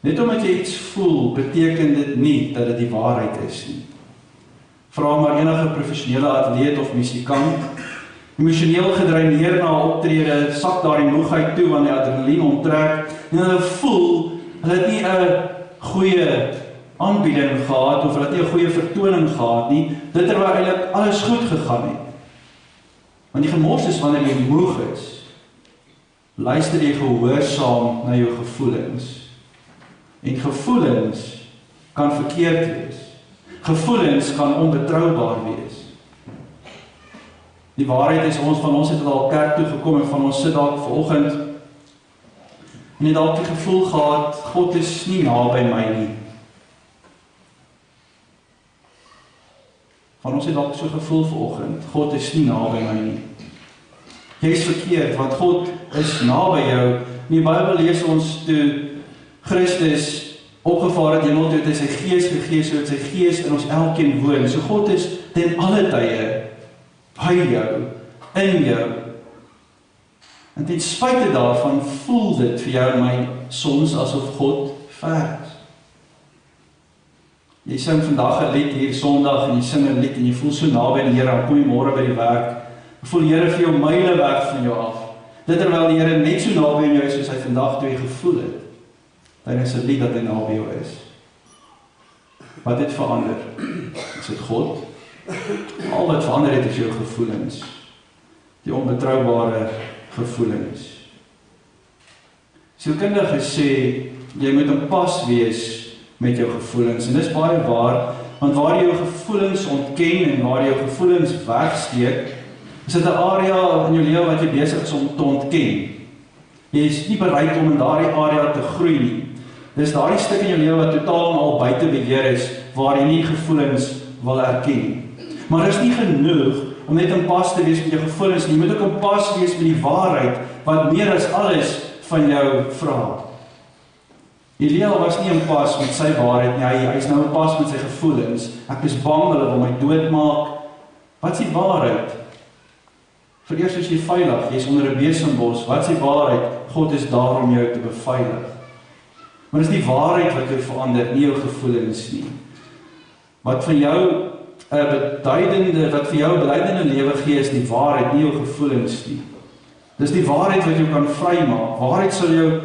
Speaker 1: Net omdat jy iets voel, beteken dit nie dat dit die waarheid is nie. Vra maar enige professionele atleet of musikant, emosioneel gedreineer na 'n optrede, sak daar die moegheid toe wanneer die adrenalien onttrek, en hulle voel, hulle het nie 'n goeie aanbieding gehad, of hulle het nie 'n goeie vertoning gehad nie, dit terwyl eintlik alles goed gegaan het. Want die gemors is wanneer jy moeg is, luister jy gehoorsaam na jou gevoelens. En gevoelens kan verkeerd wees. Gevoelens kan onbetroubaar wees. Die waarheid is, van ons het al kerk toe gekom, en van ons sit dalk vanoggend, en het dalk die gevoel gehad, God is nie naby my nie. Van ons het dalk so gevoel vanoggend, God is nie naby my nie. Jy is verkeerd, want God is naby jou. In die Bybel lees ons toe Christus opgevaar het hemel toe, het hy sy gees gegee, so het sy gees in ons elkeen woon. So God is ten alle tye by jou, in jou. En ten spyte daarvan voel dit vir jou en my soms asof God ver is. Jy sing vandag 'n lied hier Sondag en jy sing 'n lied en jy voel so naby aan die Here, dan kom jy môre by die werk. Voel die Here vir jou myle weg van jou af. Dit terwyl die Here net so naby aan jou is soos hy vandag toe jy gevoel het. Tydens 'n lied dat hy naby jou is. Wat het verander? Is dit God? Al wat verander het is jou gevoelens. Die onbetroubare gevoelens. Sielkundiges sê jy moet in pas wees met jou gevoelens en dis baie waar, want waar jy jou gevoelens ontken en waar jy jou gevoelens wegsteek, is dit 'n area in jou lewe wat jy besig is om te ontken. Jy is nie bereid om in daardie area te groei nie. Dis daardie stuk in jou lewe wat totaal en al buite beheer is, waar jy nie gevoelens wil erken nie. Maar dit is nie genoeg om net in pas te wees met jou gevoelens nie. Jy moet ook in pas wees met die waarheid, wat meer as alles van jou vra. Elia was nie in pas met sy waarheid nie, hy is nou in pas met sy gevoelens. Ek is bang, hulle wil my doodmaak. Wat is die waarheid? Vereers is jy veilig, jy is onder 'n besembos. Wat is die waarheid? God is daar om jou te beveilig. Maar dis die waarheid wat jou verander, nie jou gevoelens nie. Wat vir jou 'n beduidende lewe gee, is die waarheid, nie jou gevoelens nie. Dis die waarheid wat jou kan vrymaak. Waarheid sal jou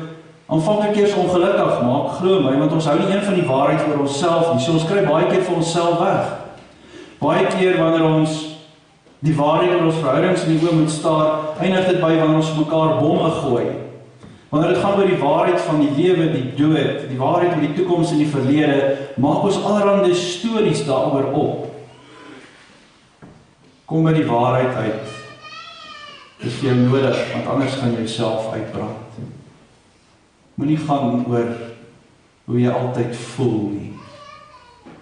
Speaker 1: aanvanklik eers ongelukkig maak, glo my, want ons hou nie een van die waarheid vir onsself nie. So ons kry baie keer vir onsself weg. Baie keer wanneer ons die waarheid in ons verhoudings in die oë moet staar, eindig dit by wanneer ons mekaar bomme gooi. Wanneer dit gaan oor die waarheid van die lewe, die dood, die waarheid oor die toekoms en die verlede, maak ons allerhande stories daaroor op. Kom by die waarheid uit. Dit is vir jou nodig, want anders gaan jy self uitbrand. Moenie gaan oor hoe jy altyd voel nie.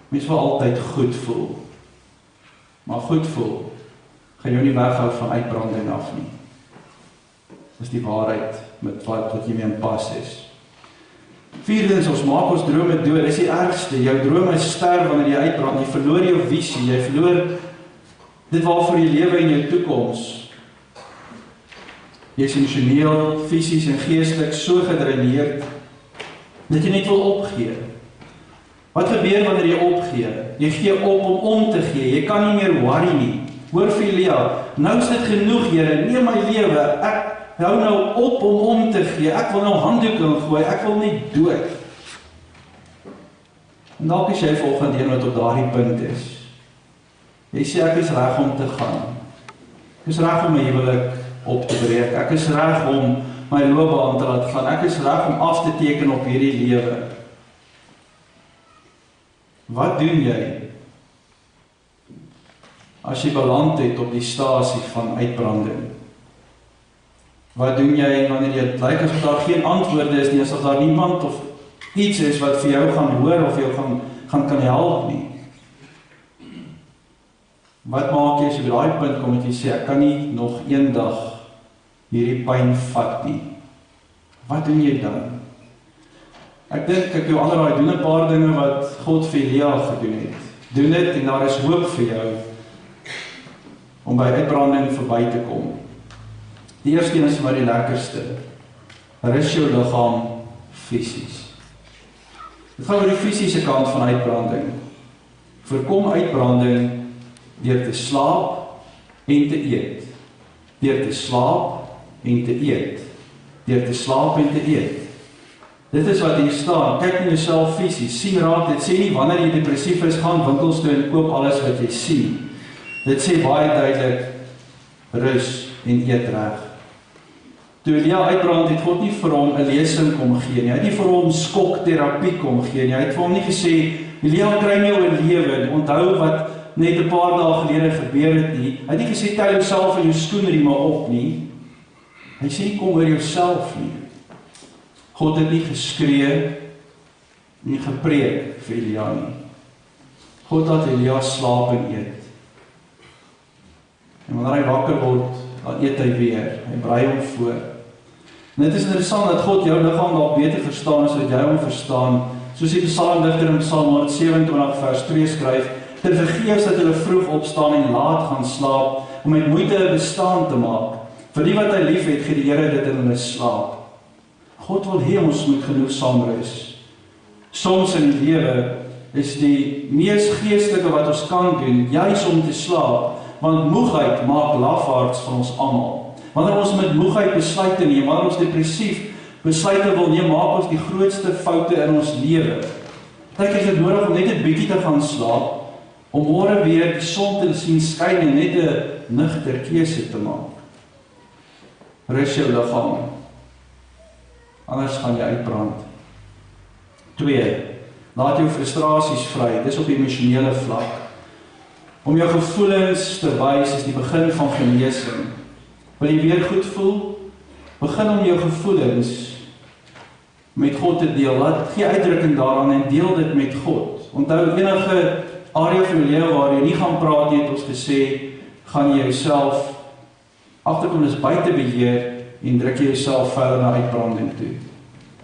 Speaker 1: Mens wil altyd goed voel. Maar goed voel gaan jou nie weghou van uitbranding af nie. Dis die waarheid met wat jy mee in pas is. Vierdens, ons maak ons drome dood. Dis die ergste. Jou drome sterf wanneer jy uitbrand. Jy verloor jou visie. Jy verloor dit waarvoor jy lewe in jou toekoms. Jy is emosioneel, fisies en geestelik so gedreineerd dat jy net wil opgee. Wat gebeur wanneer jy opgee? Jy gee op om te gee. Jy kan nie meer worry nie. Hoor vir Elia, nou is dit genoeg, Here, neem my lewe. Ek hou nou op om te gee. Ek wil nou handdoeke ingooi. Ek wil net dood. En dalk is jy volgende een wat op daardie punt is. Jy sê ek is reg om te gaan. Ek is reg om my huwelik op te breek. Ek is reg om my loopbaan te laat gaan. Ek is reg om af te teken op hierdie lewe. Wat doen jy as jy beland het op die stasie van uitbranding? Wat doen jy wanneer jy lyk asof daar geen antwoorde is nie, asof daar niemand of iets is wat vir jou gaan hoor of jou kan help nie? Wat maak jy as jy by daai punt kom en jy sê ek kan nie nog een dag hierdie pyn vat nie? Wat doen jy dan? Ek dink ek jou aanraai, doen 'n paar dinge wat God vir Elia gedoen het. Doen dit en daar is hoop vir jou om by uitbranding verby te kom. Die eerste een is maar die lekkerste. Rus jou liggaam fisies. Dit gaan oor die fisiese kant van uitbranding. Voorkom uitbranding deur te slaap en te eet. Deur te slaap en te eet. Deur te slaap en te eet. Dit is wat hier staan. Kyk na jouself fisies. Sien raak, dit sê nie wanneer jy depressief is, gaan winkels toe en koop alles wat jy sien. Dit sê baie duidelik, rus en eet reg. Toe Elia uitbrand het God nie vir hom 'n lesing kom gee nie. Hy het nie vir hom skokterapie kom gee nie. Hy het vir hom nie gesê, Elia, kry my oor lewe. Onthou wat net 'n paar dae gelede gebeur het nie. Hy het nie gesê, tel jouself in jou skoenrieme op nie. Hy sê, kom oor jouself nie. God het nie geskree, nie gepreek vir Elia nie. God laat Elia slaap en eet. En wanneer hy wakker word, dan eet hy weer. Hy braai hom voor. En dit is interessant dat God jou liggaam dalk beter verstaan as wat jy hom verstaan. Soos die psalmdigter in Psalm 127 vers 2 skryf, ter vergeefs dat hulle vroeg opstaan en laat gaan slaap, om met moeite 'n bestaan te maak. Vir die wat hy lief het, gee die Here dit in hulle slaap. God wil hê ons moet genoegsaam rus. Soms in die lewe is die mees geestelike wat ons kan doen, juis om te slaap, want moegheid maak lafaards van ons almal. Wanneer ons met moegheid besluite neem, wanneer ons depressief besluite wil neem, maak ons die grootste foute in ons lewe. Partykeer is dit nodig om net 'n bietjie te gaan slaap, om môre weer die son te sien skyn en net 'n nugter keuse te maak. Rus jou liggaam, anders gaan jy uitbrand. 2. Laat jou frustrasies vry, dis op die emosionele vlak. Om jou gevoelens te wys is die begin van genesing. Wil jy weer goed voel? Begin om jou gevoelens met God te deel. Laat gee uitdrukking daaraan en deel dit met God. Onthou, enige area van jou lewe waar jy nie gaan praat nie, het ons gesê, gaan jy jouself agterkom is buite beheer en druk jy jouself verder na uitbranding toe.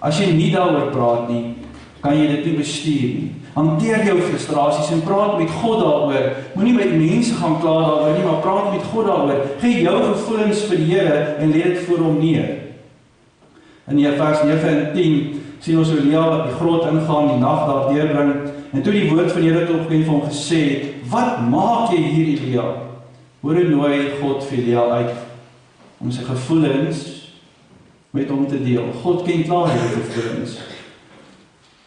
Speaker 1: As jy nie daaroor praat nie, kan jy dit nie bestuur nie. Hanteer jou frustrasies en praat met God daaroor. Moenie met mense gaan kla daaroor nie, maar praat met God daaroor. Gee jou gevoelens vir die Here en lê dit voor hom neer. In vers 9 en 10 sien ons hoe Elia wat die grot ingaan, die nag daar deurbring, en toe die woord van die Here tot hom vir hom gesê het, wat maak jy hier, Elia? Hoor hoe nooi God vir Elia uit om sy gevoelens met hom te deel. God ken klaar die gevoelens.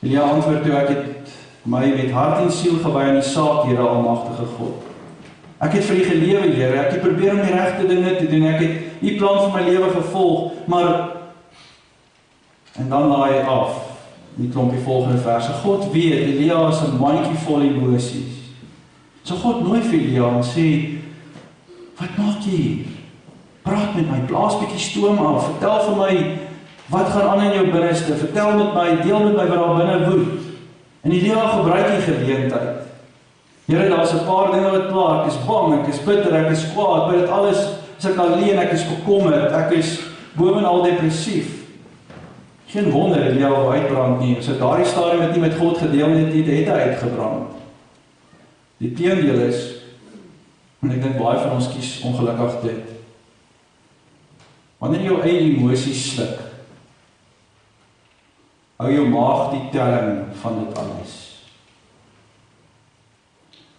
Speaker 1: Elia antwoord toe, ek het my met hart en siel gewy aan die saak, Here Almagtige God. Ek het vir U gelewe, Here, ek het probeer om die regte dinge te doen, ek het U plan vir my lewe gevolg, maar en dan laai hy af, die klompie volgende verse. God weet, Elia is 'n mandjie vol emosies. So God nooi vir Elia en sê, wat maak jy hier? Praat met my, blaas bietjie stoom af, vertel vir my, wat gaan aan in jou binneste, vertel met my, deel met my wat daar binne woed. En Elia gebruik die geleentheid. Here, daar is 'n paar dinge wat pla, ek is bang, ek is bitter, ek is kwaad, by dit alles is ek alleen, ek is bekommerd, ek is bovenal depressief. Geen wonder Elia wou uitbrand nie, as hy daardie stadium het nie met God gedeel het, het hy uitgebrand. Die teendeel is, en ek dink baie van ons kies ongelukkig dit, wanneer jou eie emosies sluk, hou jou maag die telling van dit alles.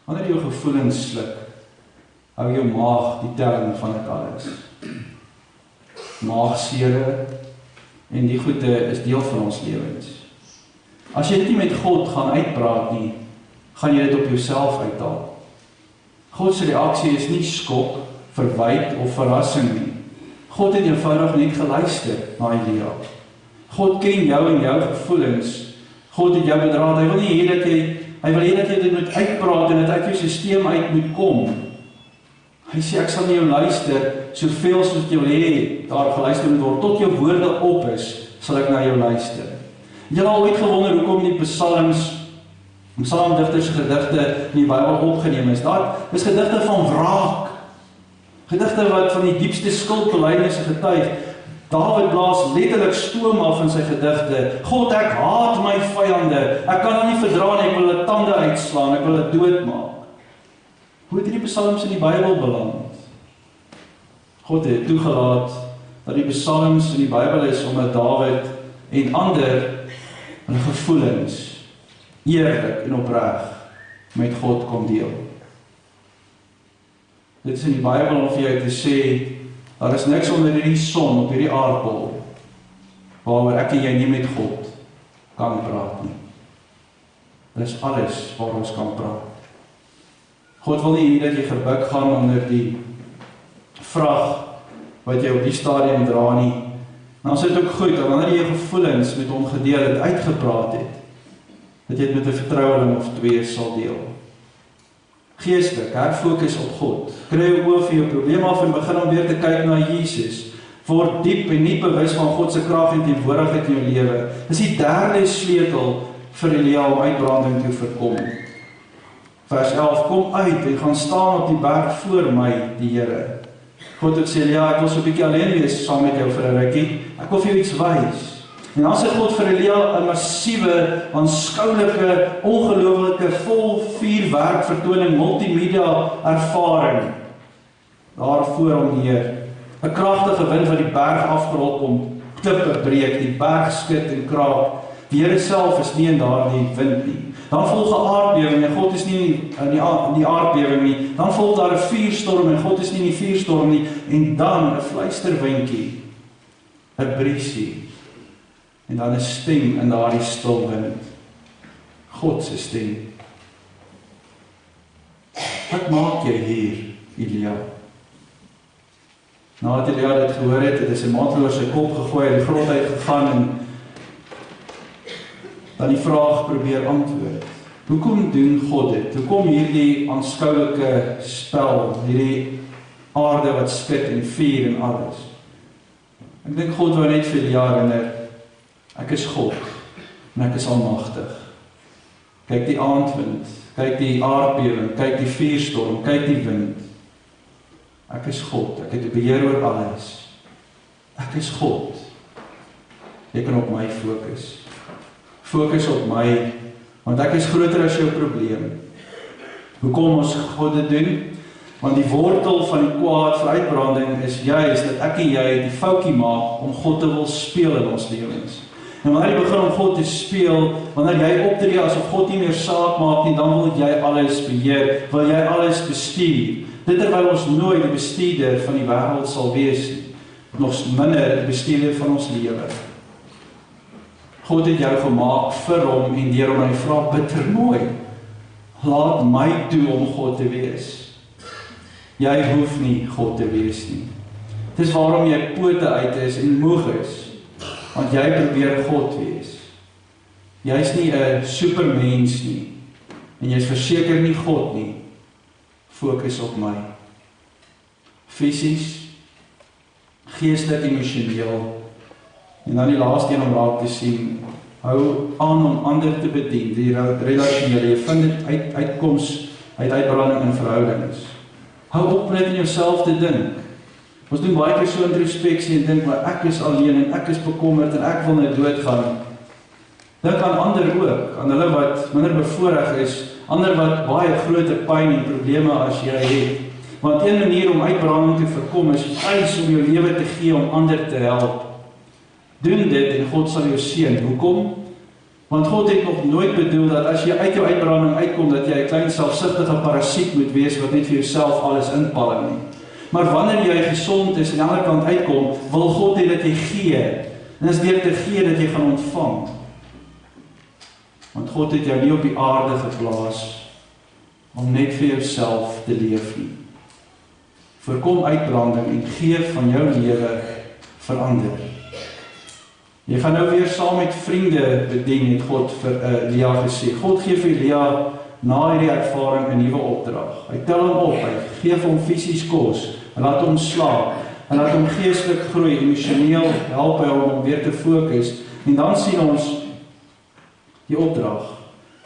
Speaker 1: Wanneer jou gevoelens sluk, hou jou maag die telling van dit alles. Maagsere en die goede is deel van ons lewens. As jy dit nie met God gaan uitpraat nie, gaan jy dit op jouself uithaal. God se reaksie is nie skok, verwyd of verrassing nie. God het eenvoudig net geluister na Elia. God ken jou en jou gevoelens. God het jou bedraad. Hy wil nie hê dat jy dit moet uitpraat en dit uit jou stelsel uit moet kom. Hy sê, ek sal na jou luister, soveel soos jy wil hê, daar geluister moet word, tot jou woorde op is, sal ek na jou luister. Het jy al ooit gewonder hoekom die psalmdigters gedigte in die Bybel opgeneem is? Daar is gedigte van wraak, gedigte wat van die diepste skuldbelydenisse getuig. David blaas letterlik stoom af in sy gedigte. God, ek haat my vyande, ek kan hulle nie verdra nie, ek wil hulle tande uitslaan, ek wil hulle doodmaak. Hoe het die psalms in die Bybel beland? God het toegelaat dat die psalms in die Bybel is, omdat Dawid en ander hulle gevoelens eerlik en opreg met God kon deel. Dit is in die Bybel om vir jou te sê, daar is niks onder hierdie son op hierdie aardbol waaroor ek en jy nie met God kan praat nie. Dit is alles waar ons kan praat. God wil nie hê dat jy gebuk gaan onder die vrag wat jy op die stadium dra nie. Nou is dit ook goed, dat wanneer jy gevoelens met hom gedeel het, uitgepraat het, dat jy dit met 'n vertroueling of twee sal deel. Geestelik, herfokus op God. Kry jou oë vir jou probleem af en begin om weer te kyk na Jesus. Word diep en nie bewus van God se krag en teenwoordigheid in jou lewe. Dis die derde sleutel vir Elia om uitbranding te voorkom. Vers 11, kom uit en gaan staan op die berg voor my, die Here. God het sê, ja, ek wil so 'n bietjie alleen wees saam met jou vir 'n rukkie. Ek wil vir jou iets wys. En dan sê God vir Elia 'n massiewe, aanskoulike, ongelooflike, vol vuurwerk vertoning, multimedia ervaring daar voor hom neer. 'n Kragtige wind wat die berg afgerol kom, klippe breek, die berg skud en kraak. Die Here self is nie in daardie wind nie. Dan volg 'n aardbewing en God is nie in die aardbewing nie. Dan volg daar 'n vuurstorm en God is nie in die vuurstorm nie. En dan 'n fluisterwindjie, 'n briesie. En dan 'n stem in daardie stil wind. God se stem. Wat maak jy hier, Elia? Nadat Elia dit gehoor het, het hy sy mantel oor sy kop gegooi, uit die grond uit gegaan en dan die vraag probeer antwoord. Hoekom doen God dit? Hoekom hierdie aanskoulike spel, hierdie aarde wat skud en vuur en alles? Ek dink God wou net vir Elia herinner, ek is God en ek is almagtig. Kyk die aandwind, kyk die aardbewing, kyk die vuurstorm, kyk die wind. Ek is God, ek het die beheer oor alles. Ek is God. Jy kan op my fokus. Fokus op my, want ek is groter as jou probleem. Hoekom ons God dit doen? Want die wortel van die kwaad vir uitbranding is juist dat ek en jy die foutjie maak om God te wil speel in ons lewens. En wanneer jy begin om God te speel, wanneer jy optree asof God nie meer saak maak nie, dan wil jy alles beheer, wil jy alles bestuur. Dit terwyl ons nooit die bestuurder van die wêreld sal wees nie, nog minder die bestuurder van ons lewe. God het jou gemaak vir hom en deur hom, en hy vra bitter mooi, laat my toe om God te wees. Jy hoef nie God te wees nie. Dis waarom jy pote uit is en moeg is, want jy probeer God wees. Jy's nie 'n supermens nie, en jy's verseker nie God nie. Fokus op my. Fisies, geestelik, emosioneel, en dan die laaste een om raak te sien, hou aan om ander te bedien, die relationele, jy vind dit uitkoms uit uitbranding in verhoudings. Hou op net in jouself te dink. Ons doen baie keer so introspeksie en dink, maar ek is alleen en ek is bekommerd en ek wil net doodgaan. Dink aan ander ook, aan hulle wat minder bevoorreg is, ander wat baie groter pyn en probleme as jy het. Want een manier om uitbranding te voorkom is juis om jou lewe te gee om ander te help. Doen dit en God sal jou seën. Hoekom? Want God het nog nooit bedoel dat as jy uit jou uitbranding uitkom, dat jy 'n klein selfsugtige parasiet moet wees wat net vir jouself alles inpalm nie. Maar wanneer jy gesond is en aan die ander kant uitkom, wil God hê dat jy gee. En dis deur te gee dat jy gaan ontvang. Want God het jou nie op die aarde geplaas om net vir jouself te leef nie. Voorkom uitbranding en gee van jou lewe verander. Jy gaan nou weer saam met vriende bedien, het God vir Elia gesê. God gee vir Elia na hierdie ervaring 'n nuwe opdrag. Hy tel hom op, hy gee vir hom fisies kos, hy laat hom slaap, hy laat hom geestelik groei, emosioneel help hy hom om weer te fokus. En dan sien ons die opdrag.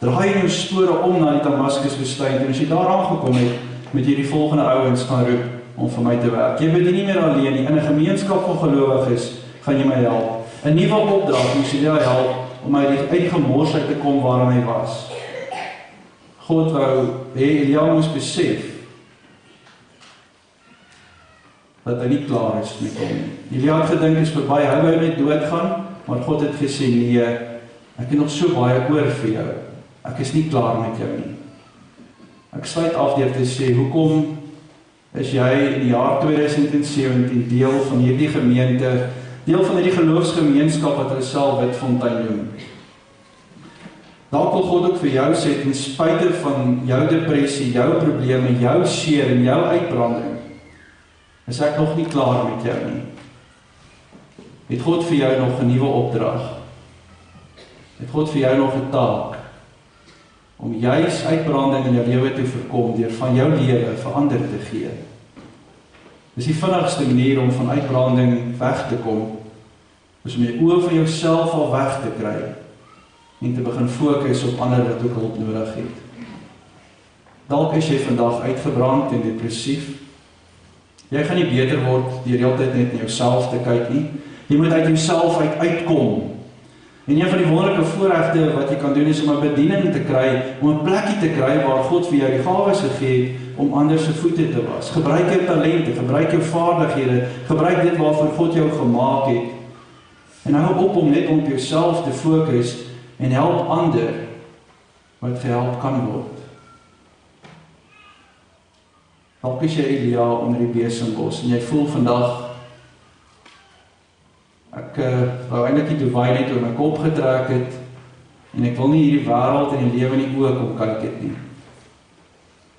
Speaker 1: Draai jou spore om na die Damaskuswoestyn en as jy daar aangekom het, met jy die volgende ouens gaan roep om vir my te werk. Jy bedien nie meer alleen nie, in 'n gemeenskap van gelowiges gaan jy my help. 'n Nuwe opdrag moes jy help om uit die gemors uit te kom waarin hy was. God wou hê Elia moes besef dat hy nie klaar is met hom nie. Elia het gedink is verby, hy wou net doodgaan, maar God het gesê nee, ek het nog so baie oor vir jou. Ek is nie klaar met jou nie. Ek sluit af deur te sê, hoekom is jy in die jaar 2017 deel van hierdie gemeente, deel van hierdie geloofsgemeenskap wat hulle self Witfontein noem? Dalk wil God ook vir jou sê, ten spyte van jou depressie, jou probleme, jou seer en jou uitbranding, is ek nog nie klaar met jou nie. Het God vir jou nog 'n nuwe opdrag? Het God vir jou nog 'n taak om juis uitbranding in jou lewe te voorkom deur van jou lewe vir ander te gee? Dis die vinnigste manier om van uitbranding weg te kom, is om jou oë van jouself al weg te kry en te begin fokus op ander wat ook hulp nodig het. Dalk is jy vandag uitgebrand en depressief, Jy gaan nie beter word deur die hele tyd net na jouself te kyk nie. Jy moet uit jouself uitkom. En een van die wonderlike voorregte wat jy kan doen is om 'n bediening te kry, om 'n plekkie te kry waar God vir jou die gawes gegee het om ander se voete te was. Gebruik jou talente, gebruik jou vaardighede, gebruik dit waarvoor God jou gemaak het. En hou op om net op jouself te fokus en help ander wat gehelp kan word. Dalk is jy Elia onder die besembos en jy voel vandag, ek wou eintlik die dubai net oor my kop getrek het en ek wil nie hierdie wêreld en die lewe in die oë kom kyk het nie.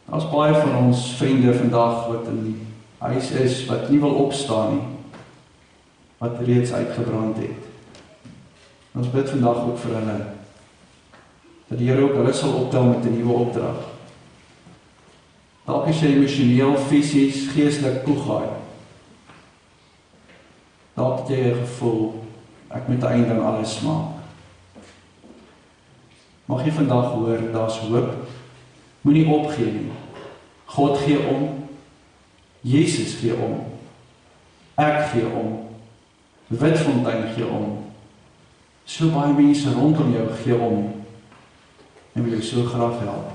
Speaker 1: Daar's baie van ons vriende vandag wat in die huis is, wat nie wil opstaan nie, wat reeds uitgebrand het. Ons bid vandag ook vir hulle, dat die Here ook hulle sal optel met 'n nuwe opdrag. Dalk is jy emosioneel, fisies, geestelik toegaai. Dalk het jy 'n gevoel, ek moet 'n einde aan alles maak. Mag jy vandag hoor, daar's hoop. Moenie opgee nie. God gee om. Jesus gee om. Ek gee om. Witfontein gee om. So baie mense rondom jou gee om. En wil jou so graag help.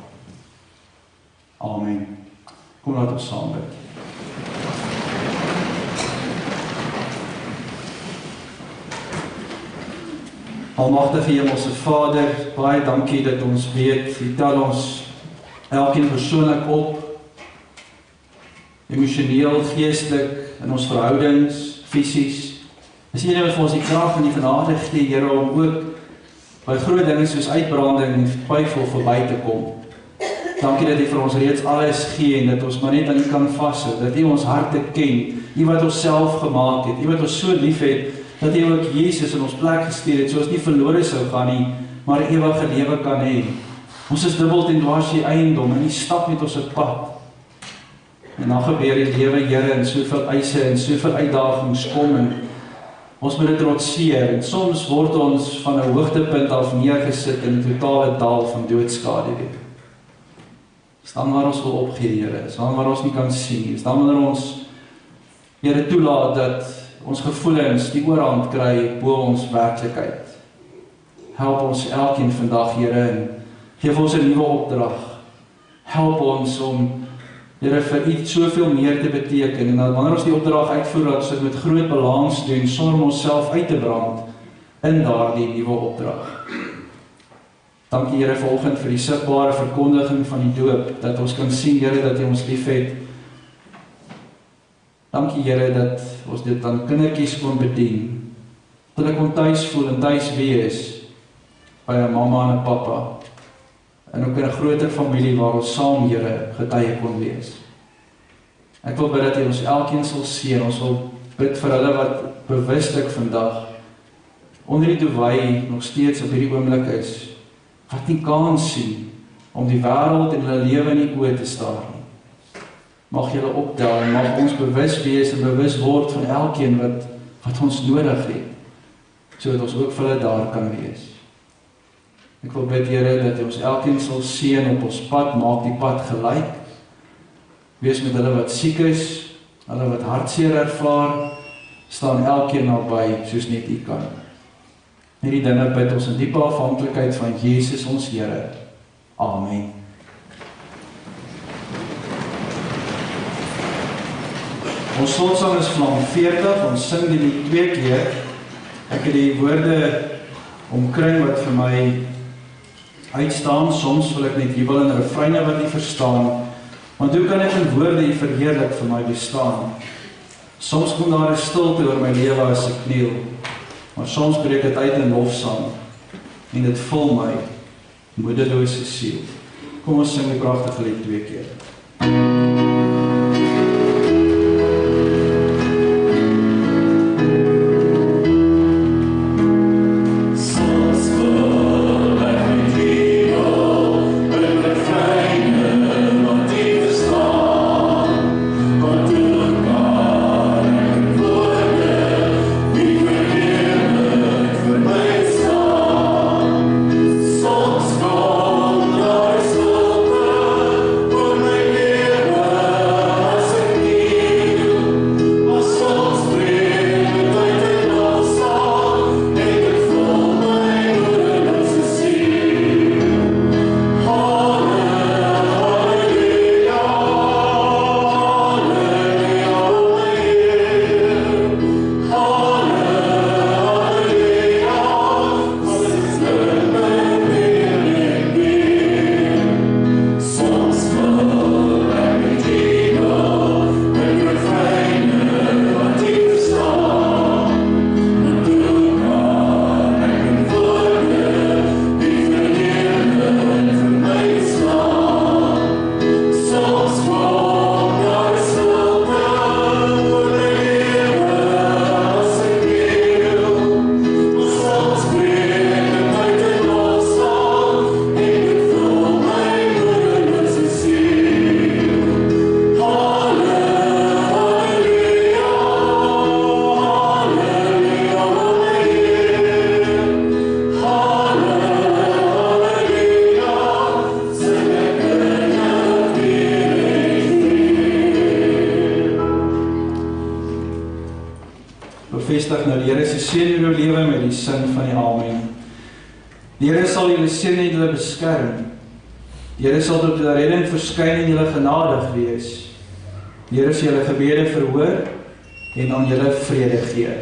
Speaker 1: Amen. Kom laat ons saam bid. Almagtige Hemelse Vader, baie dankie dat ons weet, U tel ons elkeen persoonlik op, emosioneel, geestelik, in ons verhoudings, fisies. Dis een wat vir ons die krag en die genade gee, Here, om ook by groot dinge soos uitbranding en twyfel verby te kom. Dankie dat U vir ons reeds alles gee en dat ons maar net aan U kan vashou, dat U ons harte ken, U wat ons self gemaak het, U wat ons so lief het, dat U ook Jesus in ons plek gestuur het, so ons nie verlore sou gaan nie, maar 'n ewige lewe kan hê. Ons is dubbel en dwars U eiendom en U stap met ons op pad. En dan gebeur die lewe, Here, en soveel eise en soveel uitdagings kom en ons moet dit trotseer en soms word ons van 'n hoogtepunt af neergesit in 'n totale dal van doodskade. Is dan waar ons wil opgee, Here, is dan waar ons nie kan sien, is dan waar ons, Here, toelaat dat ons gevoelens die oorhand kry bo ons werklikheid. Help ons elkeen vandag, Here, en geef ons 'n nuwe opdrag. Help ons om, Here, vir U soveel meer te beteken, en dat wanneer ons die opdrag uitvoer, dat ons dit met groot balans doen, sonder om onsself uit te brand in daardie nuwe opdrag. Dankie, Here, vanoggend vir die sigbare verkondiging van die doop, dat ons kan sien, Here, dat U ons liefhet. Dankie, Here, dat ons dit aan kindertjies kon bedien, dat hulle kon tuis voel en tuis wees, by 'n mamma en 'n pappa, en ook in 'n groter familie waar ons saam, Here, getuie kon wees. Ek wil bid dat U ons elkeen sal seën, ons wil bid vir hulle wat bewuslik vandag onder die dubai nog steeds op hierdie oomblik is, wat nie kans sien om die wêreld en hulle lewe in die oë te staar nie. Mag julle optel en mag ons bewus wees en bewus word van elkeen wat ons nodig het, sodat ons ook vir hulle daar kan wees. Ek wil bid, Here, dat U ons elkeen sal seën op ons pad, maak die pad gelyk. Wees met hulle wat siek is, hulle wat hartseer ervaar, staan elkeen naby soos net U kan. Hierdie dinge bid ons in diepe afhanklikheid van Jesus ons Here. Amen. Ons slotsang is Vlam 40, ons sing die lied 2 keer. Ek het die woorde omkring wat vir my uitstaan, soms wil ek net jubel in refreine wat U verstaan, want hoe kan ek in woorde U verheerlik vir my bestaan? Soms kom daar 'n stilte oor my lewe as ek kniel, maar soms breek dit uit in lofsang, en dit vul my moedelose siel. Kom ons sing die pragtige lied 2 keer.
Speaker 2: Soms kom daar stilte oor my
Speaker 1: Here se seën in jou lewe met die sin van die Amen. Die Here sal julle seën en julle beskerm. Die Here sal tot julle redding verskyn en julle genadig wees. Die Here sal julle gebede verhoor en aan julle vrede gee.